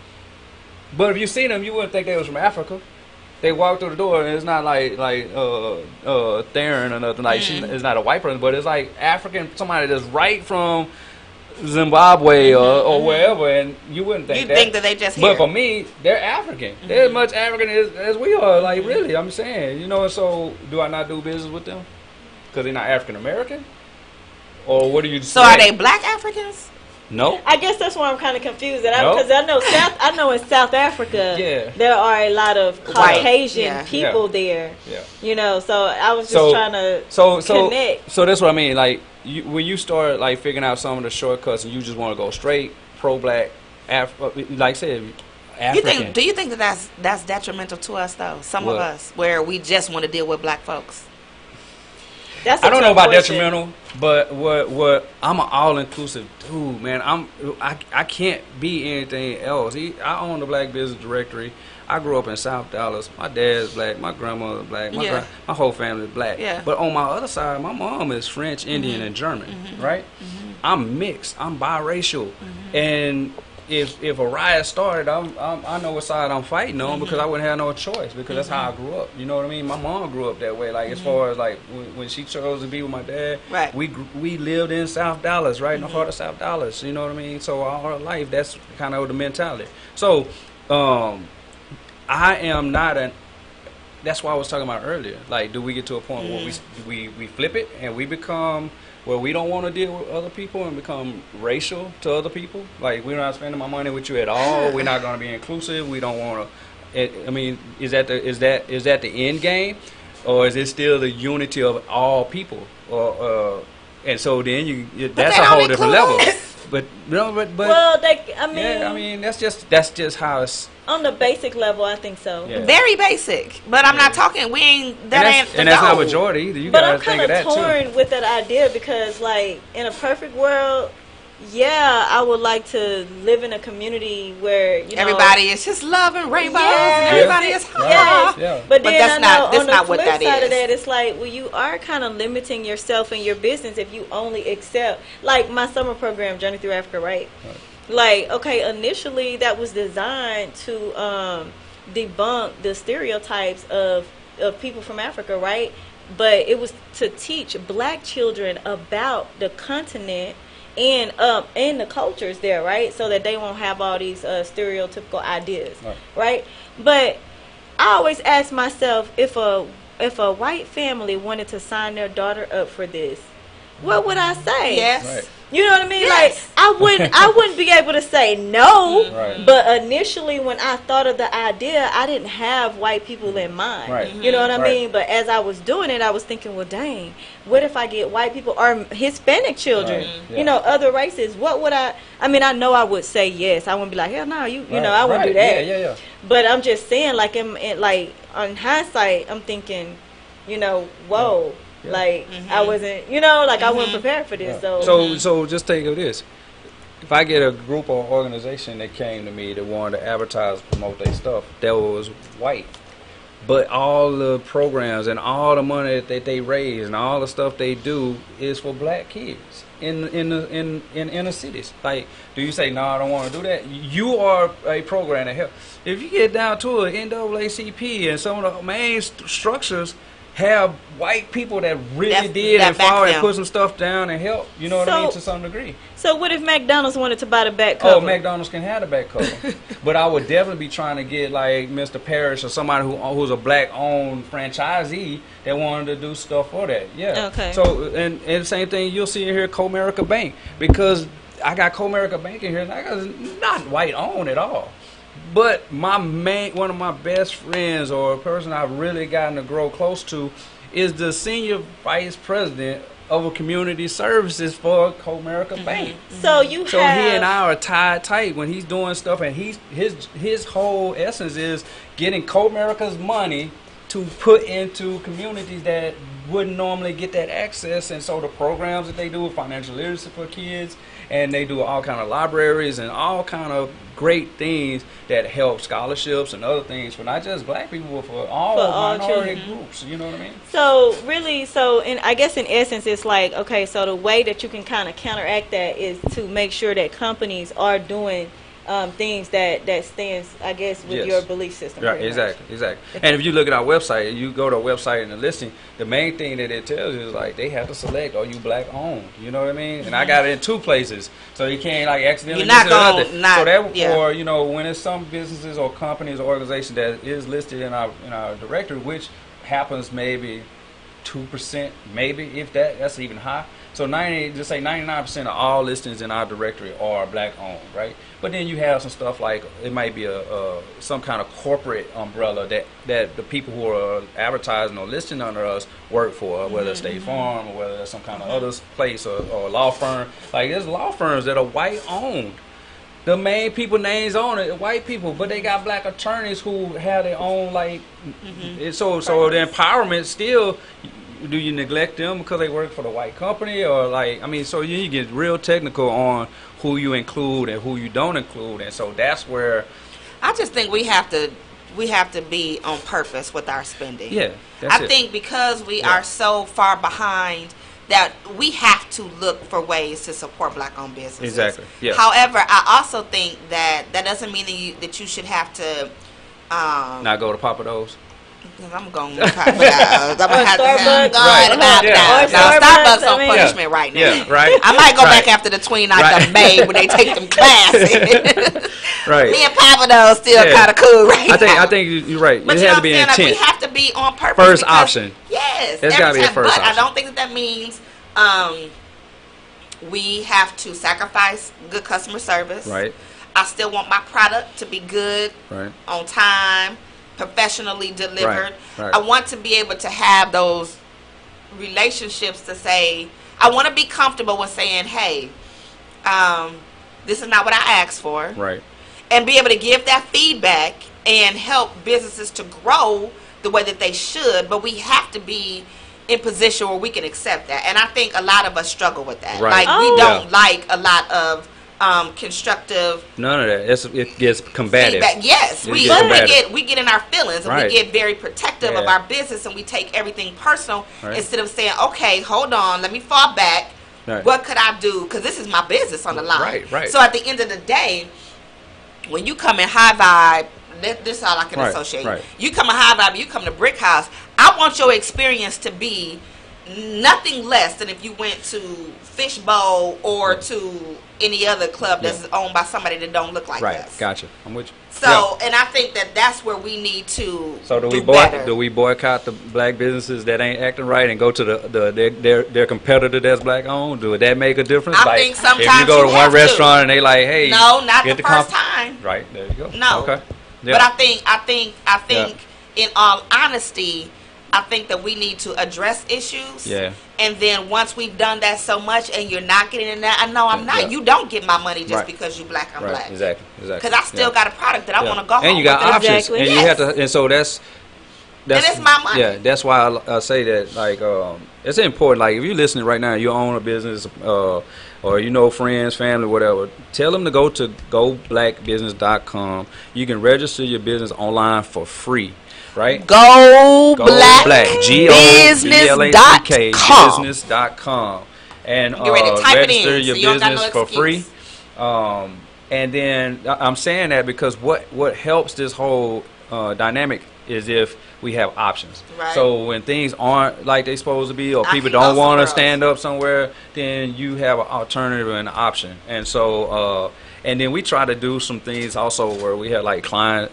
But if you see them, you wouldn't think they was from Africa. They walk through the door, and it's not like Theron or nothing. Like it's not a white person, but it's like African, somebody that's right from Zimbabwe or wherever, and you wouldn't think you think that they just here. But for me, they're African. They're as much African as we are. Like, really, I'm saying, you know. So, do I not do business with them because they're not African American, or what do you? So, are they black Africans? No. I guess that's why I'm kind of confused. Because I know in South Africa, there are a lot of Caucasian people there. Yeah. You know, so I was just trying to connect. So that's what I mean. Like, when you start like figuring out some of the shortcuts, and you just want to go straight pro-black, like I said, African. Do you think that that's detrimental to us though? Some of us, where we just want to deal with black folks. I don't know about detrimental, but what I'm an all-inclusive dude, man. I can't be anything else. I own the Black Business Directory. I grew up in South Dallas. My dad's black. My grandmother's black. My whole family's black. Yeah. But on my other side, my mom is French, Indian, and German. Right? I'm mixed. I'm biracial, and if a riot started, I know what side I'm fighting on because I wouldn't have no choice because that's how I grew up. You know what I mean? My mom grew up that way. Like as far as like when she chose to be with my dad, we lived in South Dallas, right in the heart of South Dallas. You know what I mean? So all our life, that's kind of the mentality. So I am not an. That's why I was talking about earlier. Like, do we get to a point where we flip it and we become where we don't want to deal with other people and become racial to other people? Like, we're not spending my money with you at all. We're not going to be inclusive. We don't want to. I mean, is that the end game, or is it still the unity of all people? And so then that's a whole different level. But well, I mean that's just how it's. On the basic level, I think so. Yeah. Very basic, but I'm not talking. We ain't that ain't the and that's not majority either. You but I'm kind of torn with that idea because, like, in a perfect world, I would like to live in a community where everybody is just love and rainbows and everybody is But then that's not what that is. On the flip side of that, it's like, well, you are kind of limiting yourself and your business if you only accept, like my summer program, Journey Through Africa, right? Like, okay, initially that was designed to debunk the stereotypes of people from Africa, right? But it was to teach black children about the continent and the cultures there, right? So that they won't have all these stereotypical ideas, right? But I always ask myself, if a white family wanted to sign their daughter up for this, what would I say? Yes. Right. You know what I mean? Yes. Like, I wouldn't be able to say no. Right. But initially, when I thought of the idea, I didn't have white people in mind. Right. You know what I mean? But as I was doing it, I was thinking, well, dang, what if I get white people or Hispanic children? Right. Yeah. You know, other races. What would I mean, I know I would say yes. I wouldn't be like, hell no, you know, I wouldn't do that. Yeah. But I'm just saying, like, like on hindsight, I'm thinking, you know, whoa. Yeah. Like, I wasn't, you know, like I wasn't prepared for this. So just think of this. If I get a group or organization that came to me that wanted to advertise, promote their stuff, that was white, but all the programs and all the money that they raise and all the stuff they do is for black kids in inner cities. Like, do you say, no, I don't want to do that? You are a program that help. If you get down to it, NAACP and some of the main structures have white people that really did and fought and put some stuff down and help, you know what I mean, to some degree. So what if McDonald's wanted to buy the back cover? Oh, McDonald's can have the back cover. But I would definitely be trying to get like Mr. Parrish or somebody who's a black-owned franchisee that wanted to do stuff for that. Yeah. Okay. So, and the same thing you'll see in here, Comerica Bank, because I got Comerica Bank in here, and I got not white-owned at all. But one of my best friends, or a person I've really gotten to grow close to, is the senior vice president of a community services for Comerica Bank. So he and I are tied tight when he's doing stuff, and his whole essence is getting Comerica's money to put into communities that wouldn't normally get that access. And so the programs that they do with financial literacy for kids, and they do all kind of libraries and all kind of great things that help scholarships and other things for not just black people, but for all minority groups. You know what I mean? So really, I guess in essence, it's like, okay, so the way that you can kind of counteract that is to make sure that companies are doing things that stands, I guess, with your belief system. Right, exactly. And if you look at our website, you go to our website and the listing, the main thing that it tells you is like they have to select, are you black owned? You know what I mean? And I got it in 2 places, so you can't like accidentally miss it. So therefore, you know, when it's some businesses or companies or organizations that is listed in our directory, which happens maybe 2%, maybe if that's even high. So 99% of all listings in our directory are black owned, right? But then you have some stuff like it might be some kind of corporate umbrella that the people who are advertising or listing under us work for, whether it's State Farm or whether it's some kind of other place or law firm. Like there's law firms that are white owned. The main people names on it, white people, but they got black attorneys who have their own like. So the empowerment still. Do you neglect them because they work for the white company, or like, I mean, so you get real technical on who you include and who you don't include, and so that's where I just think we have to be on purpose with our spending. Yeah, I think because we are so far behind that we have to look for ways to support black-owned businesses. Exactly. Yeah. However, I also think that doesn't mean that you should have to not go to Papa Do's. Because I'm going to Papa Do's. I'm going to have Starbucks. to Starbucks on punishment right now. Yeah, right. I might go back after the tween I done made when they take them classes. Right. Me and Papa Do's still kind of cool right now. I think you're right. But it has to be intent. Like, we have to be on purpose. First option. Yes. It's got to be a first option. But I don't think that means we have to sacrifice good customer service. Right. I still want my product to be good, on time, professionally delivered. Right. I want to be able to have those relationships to say, I want to be comfortable with saying, hey, this is not what I asked for. Right. And be able to give that feedback and help businesses to grow the way that they should. But we have to be in position where we can accept that. And I think a lot of us struggle with that. Right. Like, we don't like a lot of constructive. None of that. It gets combative. Feedback. Yes, we get in our feelings, and we get very protective of our business, and we take everything personal instead of saying, okay, hold on, let me fall back. Right. What could I do? Because this is my business on the line. Right. So at the end of the day, when you come in HighVibe, this is all I can associate. Right. You come in HighVibe, you come to Brick House. I want your experience to be nothing less than if you went to Fishbowl or to any other club that's owned by somebody that don't look like us. Gotcha. I'm with you. So, and I think that's where we need to do we boycott the black businesses that ain't acting right and go to their competitor that's black owned? Would that make a difference? I think sometimes if you go to one restaurant and they like, hey, no, not the first time. Right, there you go. No. Okay. Yeah. But I think in all honesty, I think that we need to address issues. Yeah. And then once we've done that so much and you're not getting in that, I know I'm not. Yeah. You don't get my money just because you black, I'm black. Exactly. Because I still got a product that I want to go home with. And you got options. And you have to, and so that's and it's my money. Yeah, that's why I say that, like, it's important. Like, if you're listening right now, you own a business, or you know friends, family, whatever, tell them to go to goblackbusiness.com. You can register your business online for free. Right? Go Black business.com and register your business for free. And then I'm saying that because what helps this whole dynamic is if we have options. Right. So when things aren't like they're supposed to be, or people don't want to stand up somewhere, then you have an alternative and an option. And so and then we try to do some things also where we have like client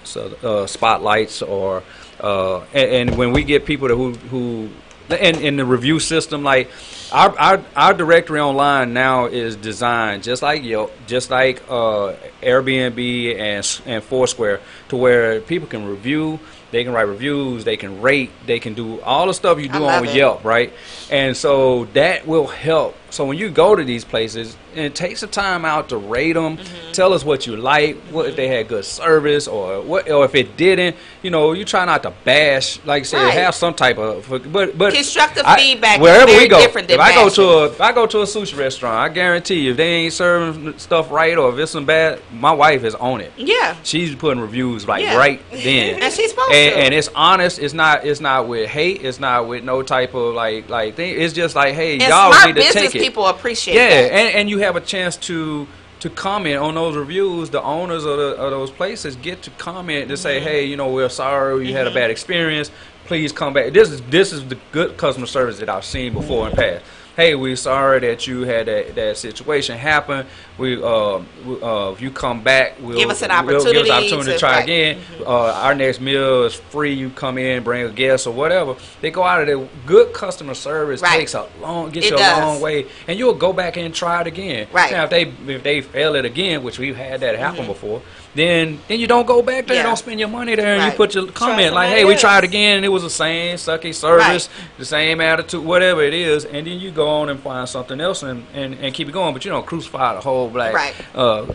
spotlights or and when we get people who in the review system, like our directory online now is designed just like Yelp, just like Airbnb and Foursquare, to where people can review, they can write reviews, they can rate, they can do all the stuff you do on Yelp, right? And so that will help. So when you go to these places, and it takes the time out to rate them, tell us what you like, what if they had good service, or if it didn't. You know, you try not to bash, like I said, have some type of but constructive feedback. Wherever is very we go, different than if I go to a sushi restaurant, I guarantee you, if they ain't serving stuff right or if it's some bad, my wife is on it. Yeah, she's putting reviews right then, and she's supposed to. And it's honest. It's not with hate. It's not with no type of like thing. It's just like, hey, and y'all need to take it. People appreciate that. And you have a chance to to comment on those reviews. The owners of those places get to comment to say, hey, you know, we're sorry you had a bad experience. Please come back. This is the good customer service that I've seen before in the past. Hey, we're sorry that you had that situation happen. If you come back, we'll give us an opportunity, to try again. Our next meal is free. You come in, bring a guest or whatever. They go out of there. Good customer service gets you a long way, and you'll go back and try it again. Right. Now, if they fail it again, which we've had that happen before, then you don't go back there. Don't spend your money there, and you put your comment like, hey, we tried again, and it was the same sucky service, the same attitude, whatever it is, and then you go on and find something else and keep it going. But you don't crucify the whole black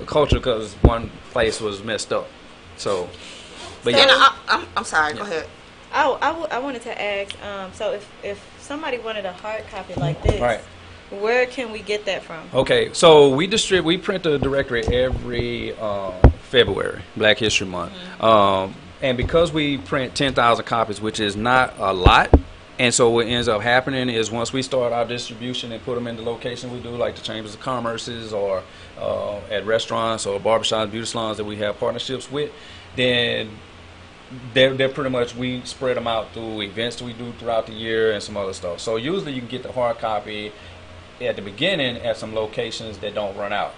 culture because one place was messed up. So, but I'm sorry. Go ahead. I wanted to ask. So if somebody wanted a hard copy like this, where can we get that from? Okay, so we print the directory every February, Black History Month, and because we print 10,000 copies, which is not a lot. And so what ends up happening is once we start our distribution and put them in the location we do, like the Chambers of Commerce's or at restaurants or barbershops, beauty salons that we have partnerships with, then they're pretty much, we spread them out through events that we do throughout the year and some other stuff. So usually you can get the hard copy at the beginning at some locations that don't run out,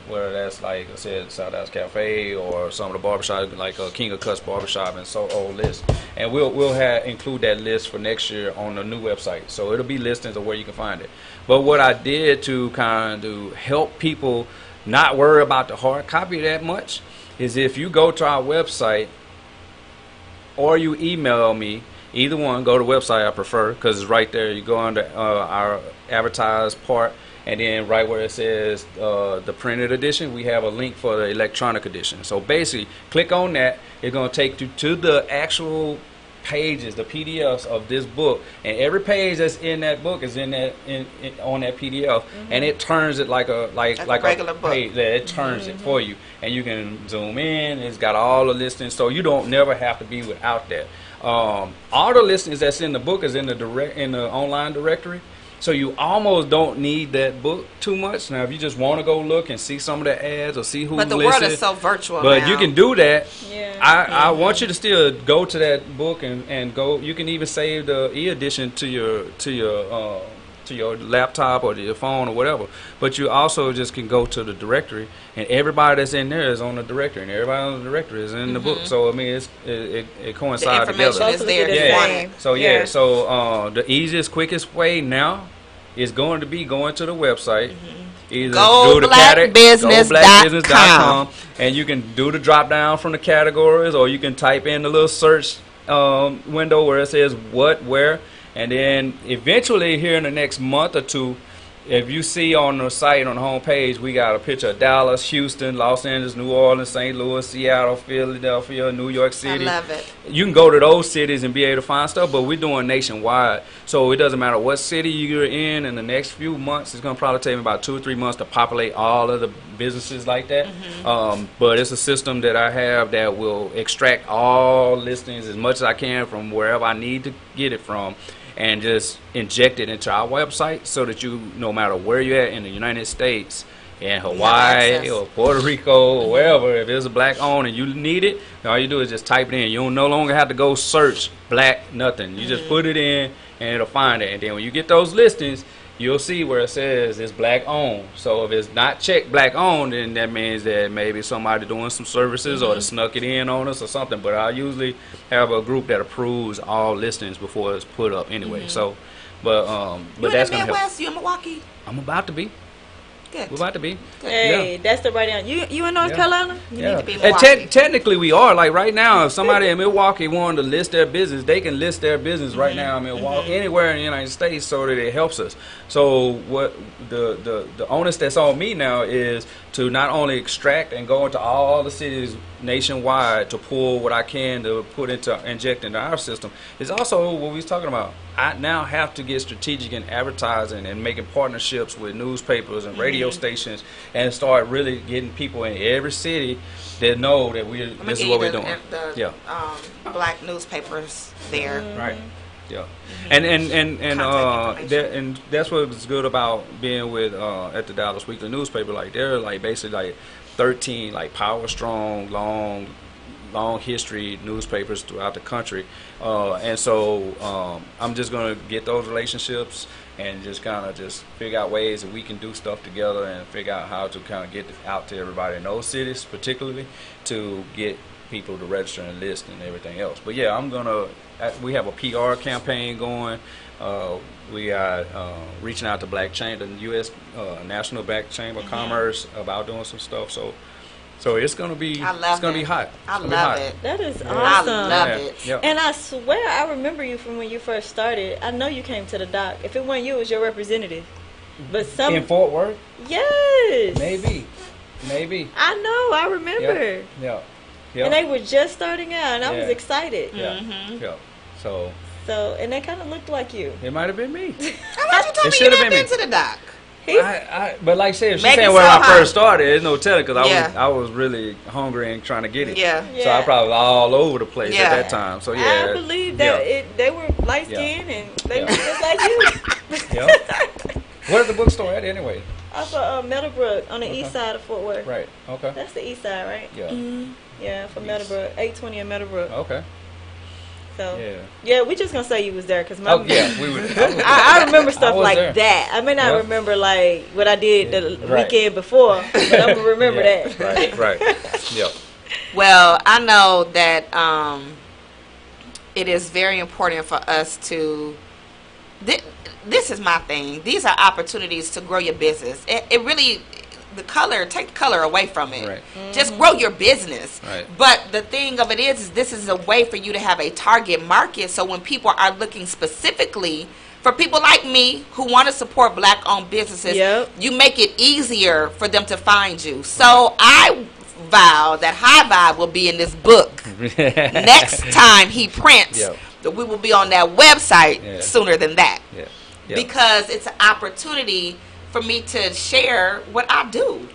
whether that's like I said, South Dallas Cafe or some of the barbershops like King of Cuts Barbershop and so old list. And we'll include that list for next year on the new website. So it'll be listings of where you can find it. But what I did to kind of help people not worry about the hard copy that much is if you go to our website or you email me, either one, go to the website I prefer because it's right there. You go under our advertise part, and then right where it says the printed edition, we have a link for the electronic edition. So basically, click on that. It's going to take you to the actual pages, the PDFs of this book, and every page that's in that book is on that PDF, and it turns it like a regular book. Page. It turns it for you, and you can zoom in. It's got all the listings, so you don't never have to be without that. All the listings that's in the book is in the online directory, so you almost don't need that book too much. Now, if you just want to go look and see some of the ads or see who's listed, but the world is so virtual but now. You can do that. Yeah. I want you to still go to that book and go. You can even save the e-edition to your laptop or to your phone or whatever. But you also just can go to the directory, and everybody that's in there is on the directory, and everybody on the directory is in the book. So I mean, it coincides the information together. is there. Yeah. So the easiest, quickest way now is going to be going to the website. Either do the GoBlackBusiness.com, and you can do the drop down from the categories, or you can type in the little search window where it says what, where. And then eventually here in the next month or two, if you see on the site, on the home page, we got a picture of Dallas, Houston, Los Angeles, New Orleans, St. Louis, Seattle, Philadelphia, New York City. I love it. You can go to those cities and be able to find stuff, but we're doing nationwide. So it doesn't matter what city you're in the next few months. It's going to probably take me about 2 or 3 months to populate all of the businesses like that. But it's a system that I have that will extract all listings as much as I can from wherever I need to get it from, and just inject it into our website so that you, no matter where you're at in the United States, in Hawaii or Puerto Rico or wherever, if it's a black owned and you need it, all you do is just type it in. You don't no longer have to go search black nothing. You just put it in and it'll find it. And then when you get those listings, you'll see where it says it's black owned. So if it's not checked black owned, then that means that maybe somebody doing some services or they snuck it in on us or something. But I usually have a group that approves all listings before it's put up anyway. So, but that's gonna help. Midwest? You in Milwaukee? I'm about to be. Good. We're about to be. Hey, that's the right answer. You in North Carolina? You need to be in And Milwaukee. technically we are. Like right now, if somebody in Milwaukee wanted to list their business, they can list their business right now in Milwaukee, anywhere in the United States, so that it helps us. So what the onus that's on me now is to not only extract and go into all the cities nationwide to pull what I can to inject into our system. It's also what we was talking about. I now have to get strategic in advertising and making partnerships with newspapers and radio stations, and start really getting people in every city that know that this is what we're doing. Black newspapers there. Right. Yeah. And that's what's good about being with at the Dallas Weekly newspaper. Like they're like basically like 13 like power strong, long history newspapers throughout the country, and so I'm just gonna get those relationships and just kind of just figure out ways that we can do stuff together and figure out how to kind of get out to everybody in those cities, particularly to get people to register and list and everything else. But yeah, we have a PR campaign going. We are reaching out to Black Chamber, the U.S. National Black Chamber of Commerce, about doing some stuff. So it's gonna be be hot. I love it. That is awesome. I love it. Yeah. And I swear I remember you from when you first started. I know you came to the dock. If it wasn't you, it was your representative. But in Fort Worth? Yes. Maybe. I know. I remember. Yeah. And they were just starting out, and I was excited. Yeah. Yeah. So and they kind of looked like you. It might have been me. How you told me you never been to the dock? But like I said, she said when I first started, there's no telling because I was really hungry and trying to get it. Yeah. So I probably was all over the place at that time. So yeah. I believe that they were light skinned and they were just like you. Where's the bookstore at anyway? Off of Meadowbrook on the east side of Fort Worth. Right. Okay. That's the east side, right? Yeah. Mm-hmm. Yeah, from Meadowbrook, 820 in Meadowbrook. Okay. So yeah, we just gonna say you was there because my we were. I remember stuff like there. that. I may not remember like what I did the weekend before, but I'm gonna remember that. Right. Yep. Well, I know that it is very important for us to. This is my thing. These are opportunities to grow your business. It really. Take the color away from it. Right. Mm-hmm. Just grow your business. Right. But the thing of it is this is a way for you to have a target market. So when people are looking specifically for people like me who want to support Black-owned businesses, you make it easier for them to find you. So I vow that HighVibe will be in this book next time he prints. That we will be on that website sooner than that. Because it's an opportunity for me to share what I do,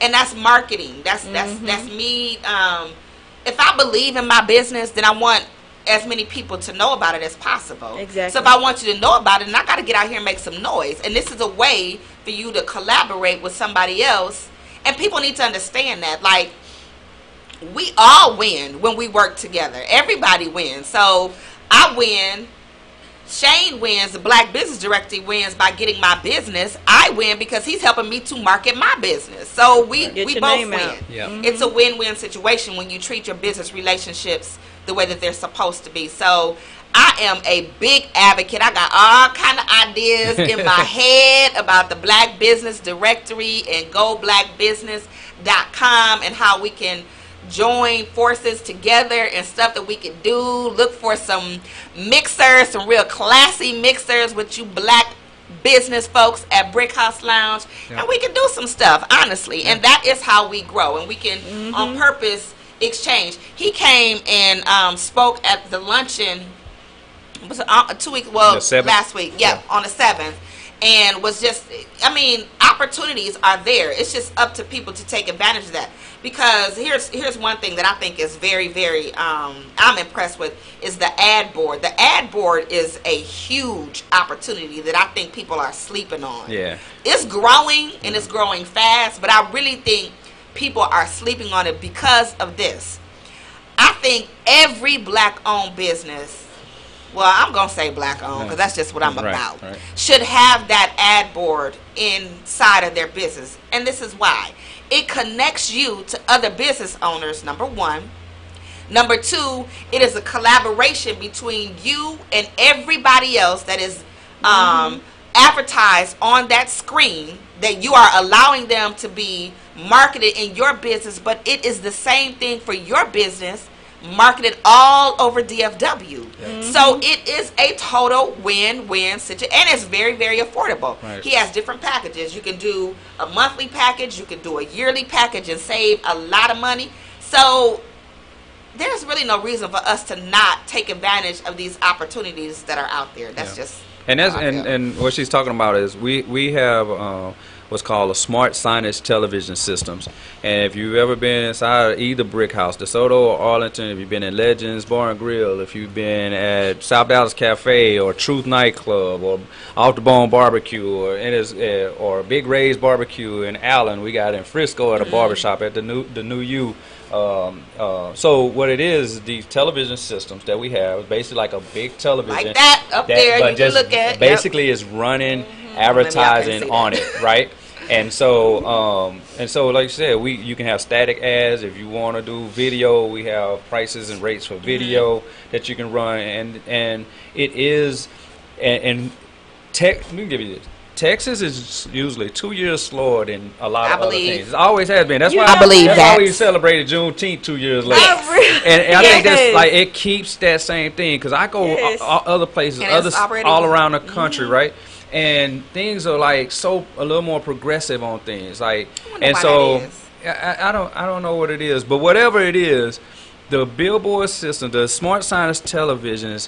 and that's marketing. That's me. If I believe in my business, then I want as many people to know about it as possible. Exactly. So if I want you to know about it, then I got to get out here and make some noise. And this is a way for you to collaborate with somebody else. And people need to understand that, like, we all win when we work together. Everybody wins. So I win. Shane wins, the Black Business Directory wins by getting my business. I win because he's helping me to market my business. So we both win. It's a win-win situation when you treat your business relationships the way that they're supposed to be. So I am a big advocate. I got all kind of ideas in my head about the Black Business Directory and GoBlackBusiness.com and how we can join forces together and stuff that we could do. Look for some mixers, some real classy mixers with you Black business folks at Brick House Lounge, and we can do some stuff, honestly. And that is how we grow, and we can on purpose exchange. He came and spoke at the luncheon. Was it 2 weeks? Well, last week. On the 7th. And was just, I mean, opportunities are there. It's just up to people to take advantage of that. Because here's one thing that I think is very, very, I'm impressed with, is the ad board. The ad board is a huge opportunity that I think people are sleeping on. Yeah. It's growing, and it's growing fast, but I really think people are sleeping on it because of this. I think every Black-owned business, well, I'm going to say Black-owned because that's just what I'm about, should have that ad board inside of their business. And this is why. It connects you to other business owners, number one. Number two, it is a collaboration between you and everybody else that is advertised on that screen, that you are allowing them to be marketed in your business, but it is the same thing for your business marketed all over DFW. So it is a total win-win situation, and it's very, very affordable. He has different packages. You can do a monthly package, you can do a yearly package and save a lot of money. So there's really no reason for us to not take advantage of these opportunities that are out there. That's just and what she's talking about is we have what's called a smart signage television systems. And if you've ever been inside either Brick House, DeSoto or Arlington, if you've been in Legends Bar and Grill, if you've been at South Dallas Cafe or Truth Nightclub or Off the Bone Barbecue or Big Ray's Barbecue in Allen, we got in Frisco at a barbershop at the new U. So what it is, these television systems that we have, is basically like a big television like that up there. You can look at basically is running advertising on it, right? And so like you said, you can have static ads if you want to do video. We have prices and rates for video that you can run, and it is and let me give you this. Texas is usually 2 years slower than a lot of other things. It always has been. That's why that's why we celebrated Juneteenth 2 years later. And I think that's like it keeps that same thing, because I go other places, all around the country, right? And things are like a little more progressive on things, like, and so I don't know what it is, but whatever it is, the billboard system, the smart signage televisions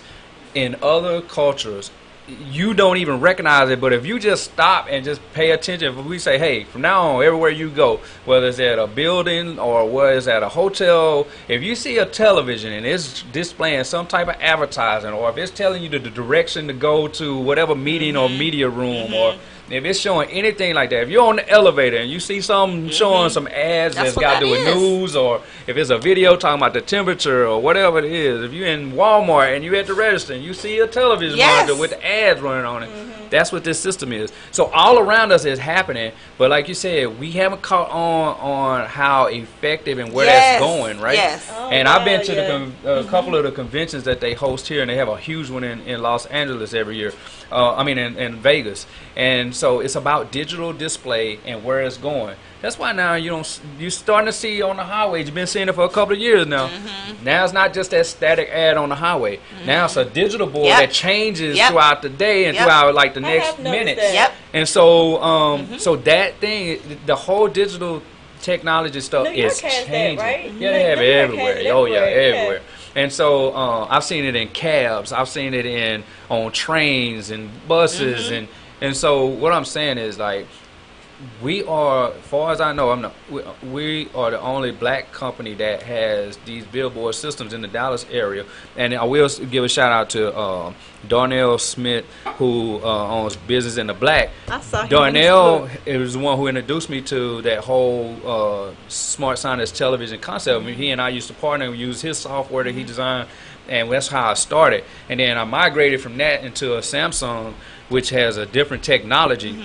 in other cultures, you don't even recognize it. But if you just stop and just pay attention, if we say, hey, from now on, everywhere you go, whether it's at a building or whether it's at a hotel, if you see a television and it's displaying some type of advertising, or if it's telling you the direction to go to whatever meeting or media room, or if it's showing anything like that, if you're on the elevator and you see something showing some ads that's got to do with news, or if it's a video talking about the temperature or whatever it is, if you're in Walmart and you're at the register and you see a television monitor with the ads running on it, that's what this system is. So all around us is happening, but like you said, we haven't caught on how effective and where that's going, right? And I've been to a couple of the conventions that they host here, and they have a huge one in Los Angeles every year. In Vegas. And so it's about digital display and where it's going. That's why now you're starting to see on the highway. You've been seeing it for a couple of years now. Now it's not just that static ad on the highway. Now it's a digital board that changes throughout the day and throughout like the next minutes. And so so that thing, the whole digital technology stuff is changing. Right? Yeah, they have it everywhere. Oh yeah, everywhere. And so I've seen it in cabs. I've seen it on trains and buses. And so what I'm saying is, like, we are, as far as I know, we are the only black company that has these billboard systems in the Dallas area. And I will give a shout out to Darnell Smith, who owns Business in the Black. I saw him. Darnell is the one who introduced me to that whole smart signage television concept. I mean, he and I used to partner and use his software that he designed, and that's how I started. And then I migrated from that into a Samsung, which has a different technology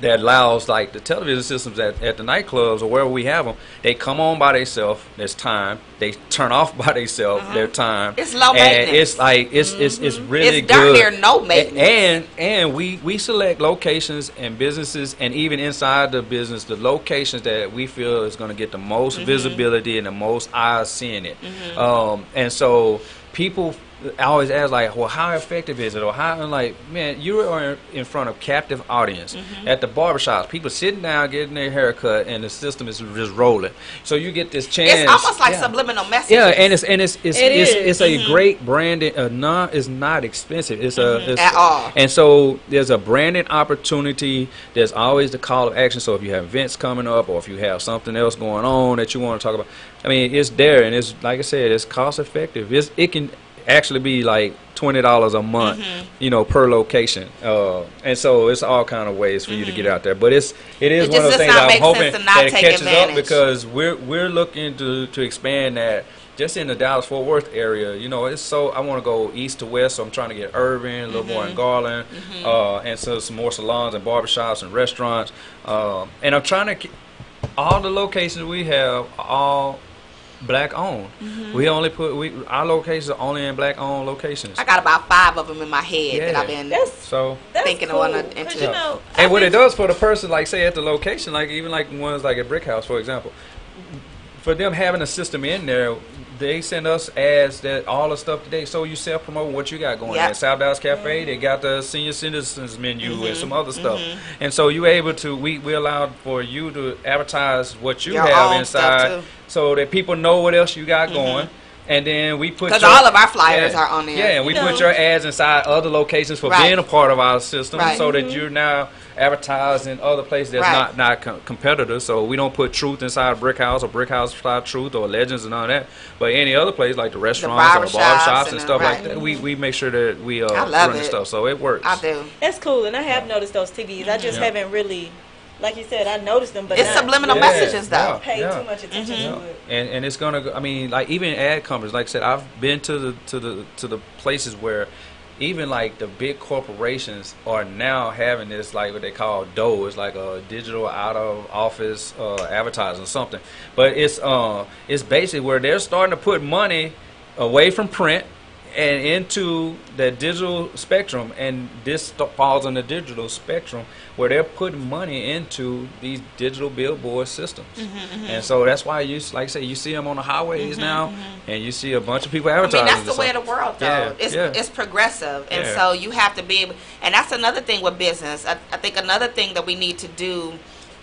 that allows, like, the television systems at the nightclubs or wherever we have them, they come on by themselves. There's time. They turn off by themselves. Their time. It's low maintenance. And it's like it's really it's darn near no maintenance. And we select locations and businesses, and even inside the business, the locations that we feel is going to get the most visibility and the most eyes seeing it. And so people always ask, like, well, how effective is it? Or how, and like, man, you are in front of captive audience at the barbershops. People sitting down getting their hair cut, and the system is just rolling. So you get this chance. It's almost like subliminal messages. Yeah, and it's a great branding. It's not expensive. It's at all. And so there's a branding opportunity. There's always the call of action. So if you have events coming up, or if you have something else going on that you want to talk about, I mean, it's there, and it's, like I said, it's cost effective. It can actually be like $20 a month, per location, and so it's all kind of ways for you to get out there. But it is one of the things I'm hoping that it catches up, because we're looking to expand that just in the Dallas-Fort Worth area. It's so, I want to go east to west, so I'm trying to get Irving, a little more in Garland, and so some more salons and barbershops and restaurants, and I'm trying to all the locations we have all black owned. We only our locations are only in black owned locations. I got about 5 of them in my head that I've been thinking cool. of want to enter. And what it does for the person, like, say at the location, like even like ones like at Brick House, for example, for them having a system in there, they send us ads that all the stuff today. So you self promote what you got going. At South Dallas Cafe, they got the senior citizens menu and some other stuff. And so you able to we allowed for you to advertise what you have inside, so that people know what else you got going. And then we put, because all of our flyers are on there. Yeah, and we put your ads inside other locations for being a part of our system, so that you're now advertise in other places that's not competitors. So we don't put truth inside Brick House or Brick House inside truth or Legends and all that. But any other place like the restaurants or barbershops and stuff like that, we make sure that we run the stuff. So it works. I do. That's cool, and I have noticed those TVs. I just haven't really. Like you said, I noticed them, but it's subliminal messages, though. Pay too much attention to it. And it's gonna. I mean, like even ad companies. Like I said, I've been to the places where even like the big corporations are now having this, like what they call DOE. It's like a digital out of office advertising or something. But it's basically where they're starting to put money away from print and into the digital spectrum, and this falls on the digital spectrum where they're putting money into these digital billboard systems. And so that's why you, like I say, you see them on the highways now, and you see a bunch of people advertising. I mean, that's the way of the world, though. It's progressive, and so you have to be able, and that's another thing with business. I think another thing that we need to do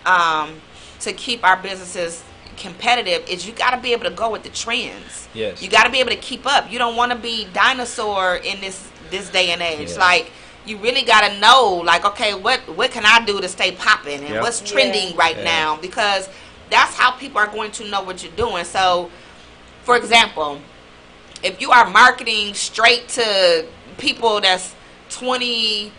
to keep our businesses competitive is you got to be able to go with the trends. Yes. You got to be able to keep up. You don't want to be dinosaur in this day and age. Like, you really got to know, like, okay, what can I do to stay popping, and what's trending right now, because that's how people are going to know what you're doing. So, for example, if you are marketing straight to people that's 20,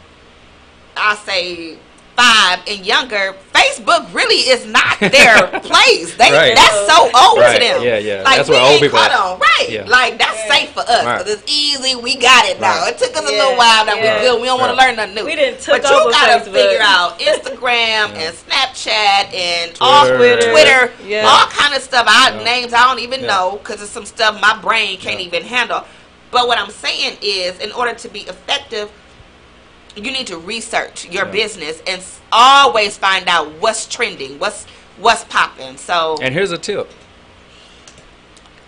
I say 5 and younger, Facebook really is not their place. That's so old to them. Yeah. Like, that's what old people are. Like, that's safe for us because it's easy. We got it now. It took us a little while. That we good. We don't want to learn nothing new. We didn't but you gotta figure out Instagram and Snapchat and Twitter, all kind of stuff. Names I don't even know because it's some stuff my brain can't even handle. But what I'm saying is, in order to be effective, you need to research your business and always find out what's trending, what's popping. So, and here's a tip.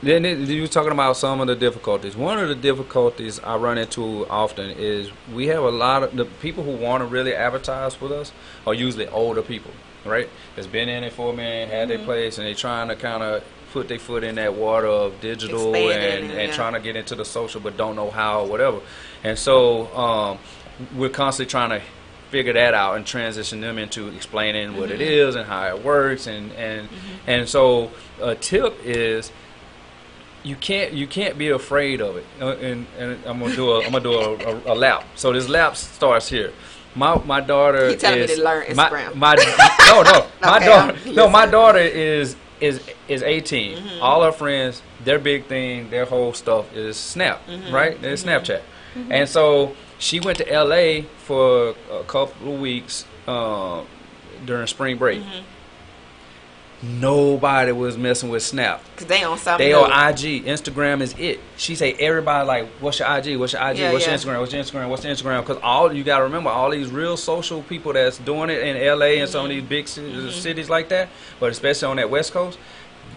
Then you were talking about some of the difficulties. One of the difficulties I run into often is we have a lot of the people who want to really advertise with us are usually older people, right? That's been in it for a minute, had their place, and they're trying to kind of put their foot in that water of digital and trying to get into the social, but don't know how or whatever. And so we're constantly trying to figure that out and transition them into explaining what it is and how it works, and so a tip is you can't be afraid of it. And I'm gonna do a lap. So this lap starts here. My daughter He telling me to learn Instagram. My daughter is 18. All her friends, their big thing, their whole stuff is Snap, right? It's Snapchat. And so she went to LA for a couple of weeks during spring break. Nobody was messing with Snap. Because they on something. They on IG. Instagram is it. She say everybody like, what's your IG? What's your IG? What's your Instagram? What's your Instagram? What's your Instagram? Because all you got to remember, all these real social people that's doing it in LA and some of these big cities like that, but especially on that West Coast,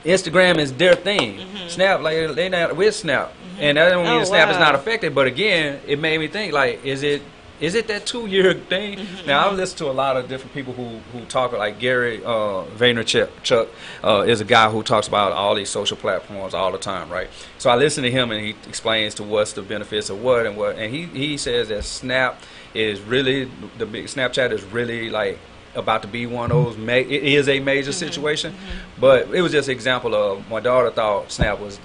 Instagram is their thing. Snap, like they not with Snap, and that don't mean Snap is not affected. But again, it made me think, like, is it that 2-year thing? Now, I've listened to a lot of different people who talk, like Gary Vaynerchuk is a guy who talks about all these social platforms all the time, right? So I listen to him, and he explains to what's the benefits of what, and he says that Snap is really, Snapchat is really like about to be one of those, it is a major situation, but it was just an example of my daughter thought Snap was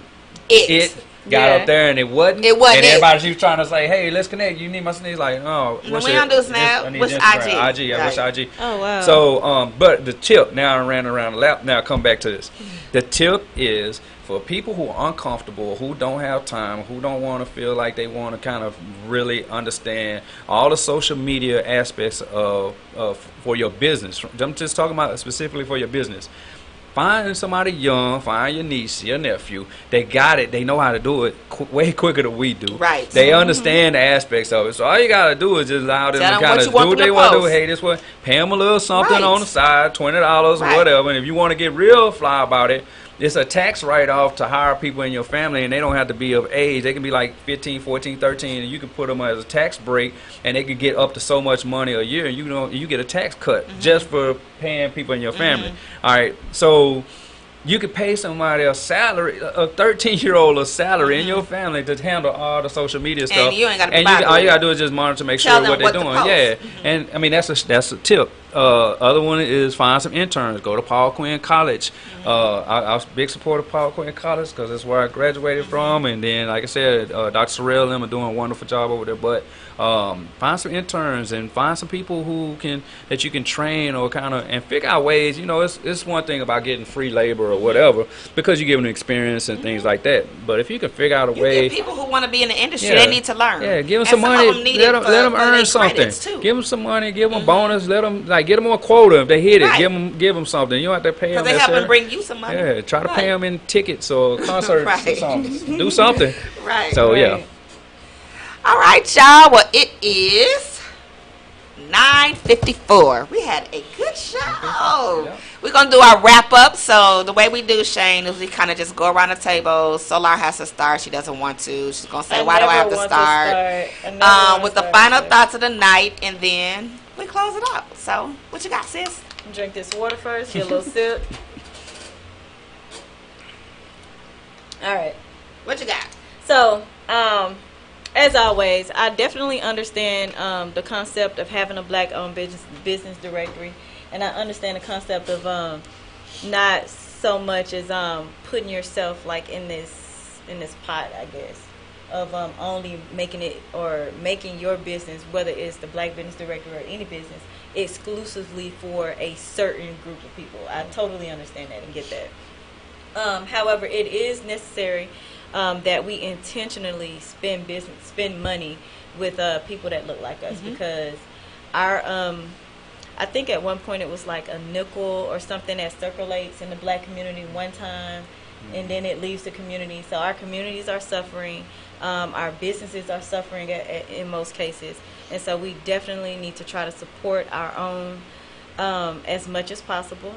it. Got up there and it wasn't. And everybody, she was trying to say, "Hey, let's connect. You need my sneeze." Like, oh, what's we don't do Snap. What's IG? IG, yeah, what's IG? Oh wow. So, but the tip. Now I ran around the lap. Now I come back to this. The tip is for people who are uncomfortable, who don't have time, who don't want to feel like they want to kind of really understand all the social media aspects of for your business. I'm just talking about specifically for your business. Find somebody young, find your niece, your nephew. They got it. They know how to do it way quicker than we do. Right. They understand the aspects of it. So all you got to do is just allow them to kind of do what they want to do. Hey, this one, pay them a little something on the side, $20 or whatever. And if you want to get real fly about it, it's a tax write-off to hire people in your family, and they don't have to be of age. They can be like 15, 14, 13, and you can put them as a tax break, and they can get up to so much money a year, and you get a tax cut just for paying people in your family. All right, so you could pay somebody a salary, a 13-year-old a salary in your family to handle all the social media stuff. And you ain't got to all you got to do is just monitor to make sure what they're doing. Yeah. And, I mean, that's a tip. Other one is find some interns. Go to Paul Quinn College. I was a big supporter of Paul Quinn College because that's where I graduated from. And then, like I said, Dr. Sorrell and them are doing a wonderful job over there. But find some interns and find some people that you can train or kind of and figure out ways. You know, it's one thing about getting free labor or whatever because you give them experience and things like that. But if you can figure out a way, people who want to be in the industry, they need to learn. Yeah, give them some money. Let them earn something. Give them some money. Give them a bonus. Let them get them on quota if they hit it. Give them something. You don't have to pay them. Because they helping bring you some money. Yeah, try to pay them in tickets or concerts or something. Do something. Right. So yeah. All right, y'all. Well, it is 9:54. We had a good show. Yeah. We're going to do our wrap-up. So the way we do, Shane, is we kind of just go around the table. Solar has to start. She doesn't want to. She's going to say, why do I have to start? With the final thoughts of the night, and then we close it up. So what you got, sis? Drink this water first. Get a little sip. All right. What you got? So, as always, I definitely understand the concept of having a black-owned business directory, and I understand the concept of not so much as putting yourself like in this pot, I guess, of only making it or making your business, whether it's the black business directory or any business, exclusively for a certain group of people. I totally understand that and get that. However, it is necessary that we intentionally spend money with people that look like us, because our I think at one point it was like a nickel or something that circulates in the black community one time, and then it leaves the community. So our communities are suffering, our businesses are suffering in most cases, and so we definitely need to try to support our own as much as possible.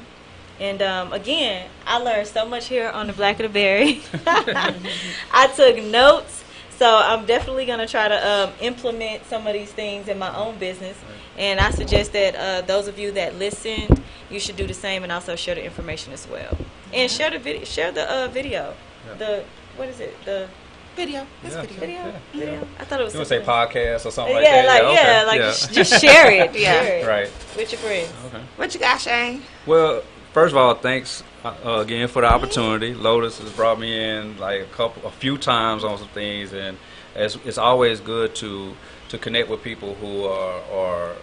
And again, I learned so much here on the Black of the Berry. I took notes, so I'm definitely going to try to implement some of these things in my own business. And I suggest that those of you that listen, you should do the same and also share the information as well. And share the video. Yeah. What is it? The video. Video. I thought it was. You would say podcast or something like that. Just share it. Yeah. Right. With your friends. Okay. What you got, Shane? Well, first of all, thanks again for the opportunity. Lotus has brought me in like a few times on some things, and it's always good to connect with people who are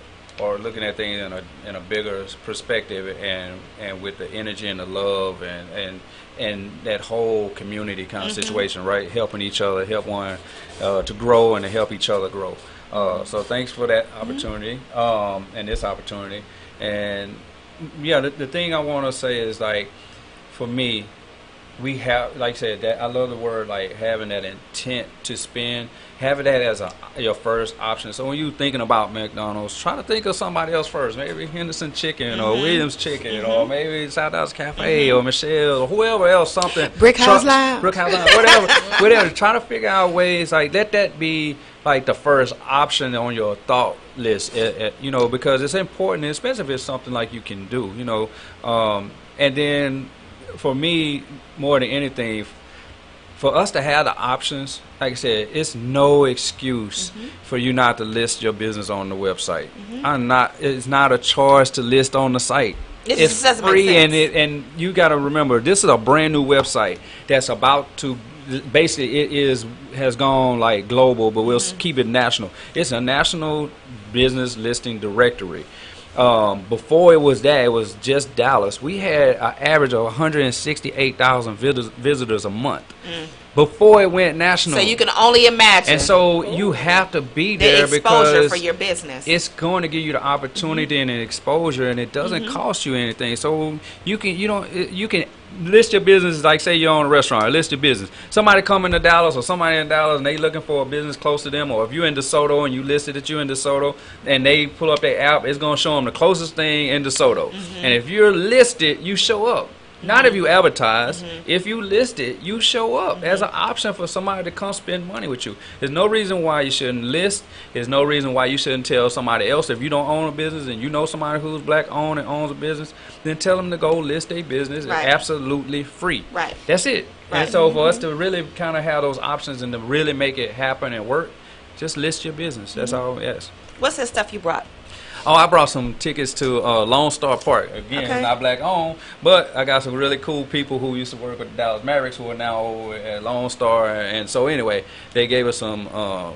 looking at things in a bigger perspective, and with the energy and the love and that whole community kind of situation, right? Helping each other, help one to grow and to help each other grow. So thanks for that opportunity and this opportunity. And yeah, the thing I want to say is, like, for me, we have, like I said, that I love the word, like, having that intent to spend, having that as your first option. So when you're thinking about McDonald's, try to think of somebody else first. Maybe Henderson Chicken or Williams Chicken or maybe Southhouse Cafe or Michelle or whoever else, something. Brickhouse Lounge, whatever. Try to figure out ways, like, let that be like the first option on your thought list, because it's important, especially if it's something like you can do, and then for me, more than anything, for us to have the options, like I said, it's no excuse for you not to list your business on the website. It's not a charge to list on the site. It's free, and you got to remember, this is a brand new website that's about to. Basically, has gone like global, but we'll keep it national. It's a national business listing directory. Before it was just Dallas. We had an average of 168,000 visitors a month. Before it went national. So you can only imagine. And so you have to be there the exposure because for your business. It's going to give you the opportunity and the exposure, and it doesn't cost you anything. So you can list your business, like say you own a restaurant, list your business. Somebody coming to Dallas or somebody in Dallas and they looking for a business close to them, or if you're in DeSoto and you listed that you're in DeSoto and they pull up their app, it's going to show them the closest thing in DeSoto. And if you're listed, you show up. Not if you advertise. If you list it, you show up as an option for somebody to come spend money with you. There's no reason why you shouldn't list. There's no reason why you shouldn't tell somebody else. If you don't own a business and you know somebody who's black owned and owns a business, then tell them to go list their business. Right. It's absolutely free. Right. That's it. Right. And so for us to really kind of have those options and to really make it happen and work, just list your business. That's all it is. What's the stuff you brought? Oh, I brought some tickets to Lone Star Park. Again, it's not black owned, but I got some really cool people who used to work with the Dallas Mavericks who are now over at Lone Star. And so anyway, they gave us some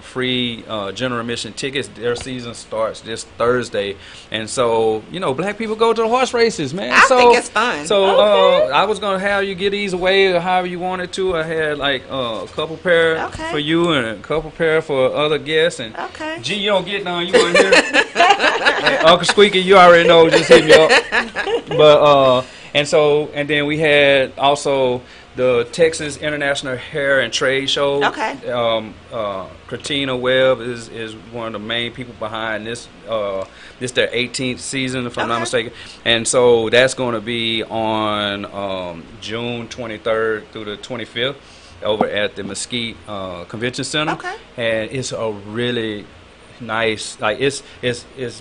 free general admission tickets. Their season starts this Thursday. And so, you know, black people go to the horse races, man. I think it's fun. So I was going to have you get these away or however you wanted to. I had like a couple pair for you and a couple pair for other guests. And G, you don't get none. You want to hear? Hey, Uncle Squeaky, you already know. Just hit me up. But and then we had also the Texas International Hair and Trade Show. Katrina Webb is one of the main people behind this. This their 18th season, if I'm not mistaken. And so that's going to be on June 23rd through the 25th over at the Mesquite Convention Center. And it's a really nice, like it's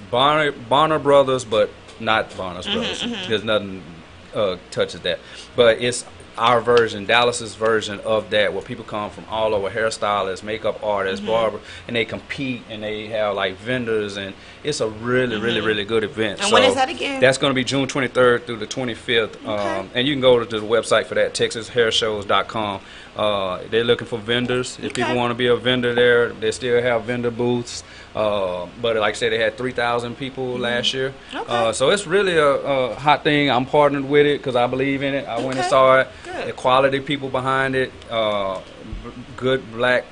Bonner Brothers, but not Bonner's Brothers. There's nothing touches that, but it's our version, Dallas's version of that, where people come from all over, hairstylists, makeup artists, barber, and they compete and they have like vendors, and it's a really good event. And when is that again? That's going to be June 23rd through the 25th. And you can go to the website for that, TexasHairShows.com. They're looking for vendors. If people want to be a vendor there, they still have vendor booths. But like I said, they had 3,000 people last year. So it's really a hot thing. I'm partnered with it because I believe in it. I went and saw it. The quality people behind it, good black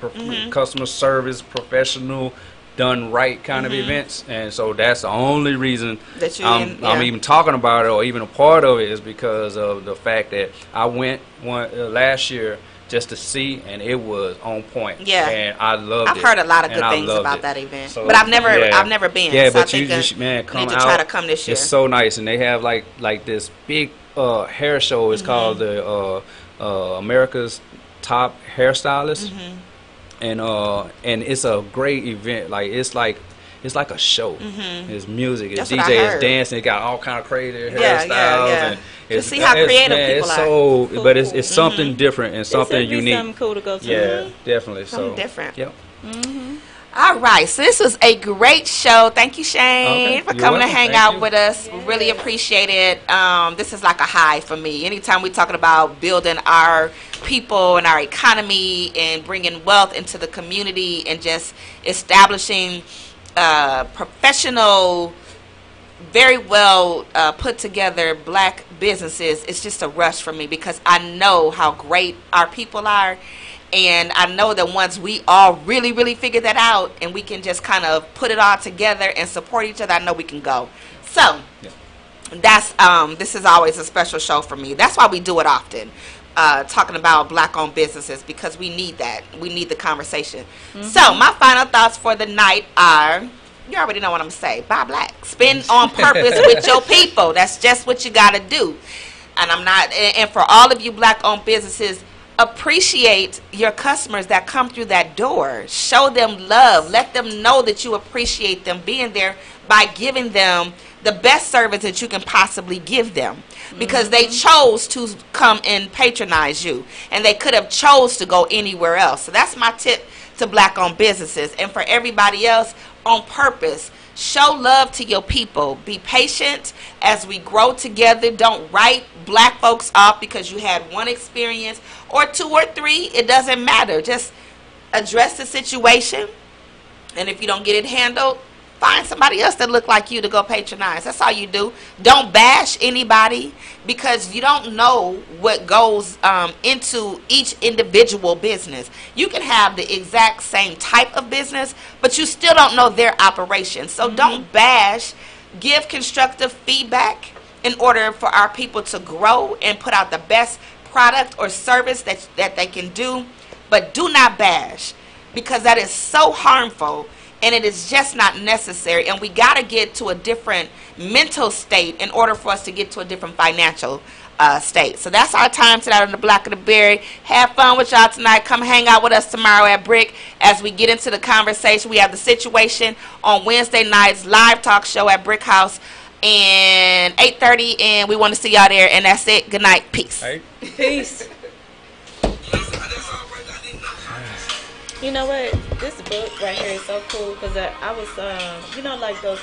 customer service, professional, done right kind of events. And so that's the only reason that I'm even talking about it or even a part of it, is because of the fact that I went last year just to see, and it was on point. And I loved it. I've heard a lot of good things about that event, so, but I've never been. Yeah, so but you just man, come need to out. Try to come this year. It's so nice, and they have like this big hair show. It's called the America's Top Hairstylist, and it's a great event. Like it's like a show. It's music, it's DJ, it's dancing. It got all kind of crazy hairstyles. And to see how creative people are. Cool. But it's something different and something unique. Something cool to go to. Yeah, definitely. Something different. Yep. All right, so this was a great show. Thank you, Shane, for coming to hang out with us. We really appreciate it. This is like a high for me. Anytime we're talking about building our people and our economy and bringing wealth into the community and just establishing professional, very well put together black businesses, it's just a rush for me, because I know how great our people are. And I know that once we all really figure that out and we can just kind of put it all together and support each other, I know we can go. So that's this is always a special show for me. That's why we do it often, talking about black-owned businesses, because we need that. We need the conversation. So my final thoughts for the night are, you already know what I'm going to say. Buy black. Spend on purpose with your people. That's just what you got to do. And and for all of you black-owned businesses, appreciate your customers that come through that door. Show them love. Let them know that you appreciate them being there by giving them the best service that you can possibly give them, because they chose to come and patronize you, and they could have chose to go anywhere else. So that's my tip to black-owned businesses. And for everybody else, on purpose, show love to your people. Be patient as we grow together. Don't write black folks off because you had one experience or two or three. It doesn't matter. Just address the situation, and if you don't get it handled, find somebody else that look like you to go patronize. That's all you do. Don't bash anybody, because you don't know what goes into each individual business. You can have the exact same type of business, but you still don't know their operation. So don't bash. Give constructive feedback in order for our people to grow and put out the best product or service that they can do. But do not bash, because that is so harmful. And it is just not necessary. And we got to get to a different mental state in order for us to get to a different financial state. So that's our time tonight on the Block of the Berry. Have fun with y'all tonight. Come hang out with us tomorrow at Brick as we get into the conversation. We have the situation on Wednesday nights, live talk show at Brick House and 8:30, and we want to see y'all there. And that's it. Good night. Peace. Hey. Peace. You know what? This book right here is so cool because I was, like those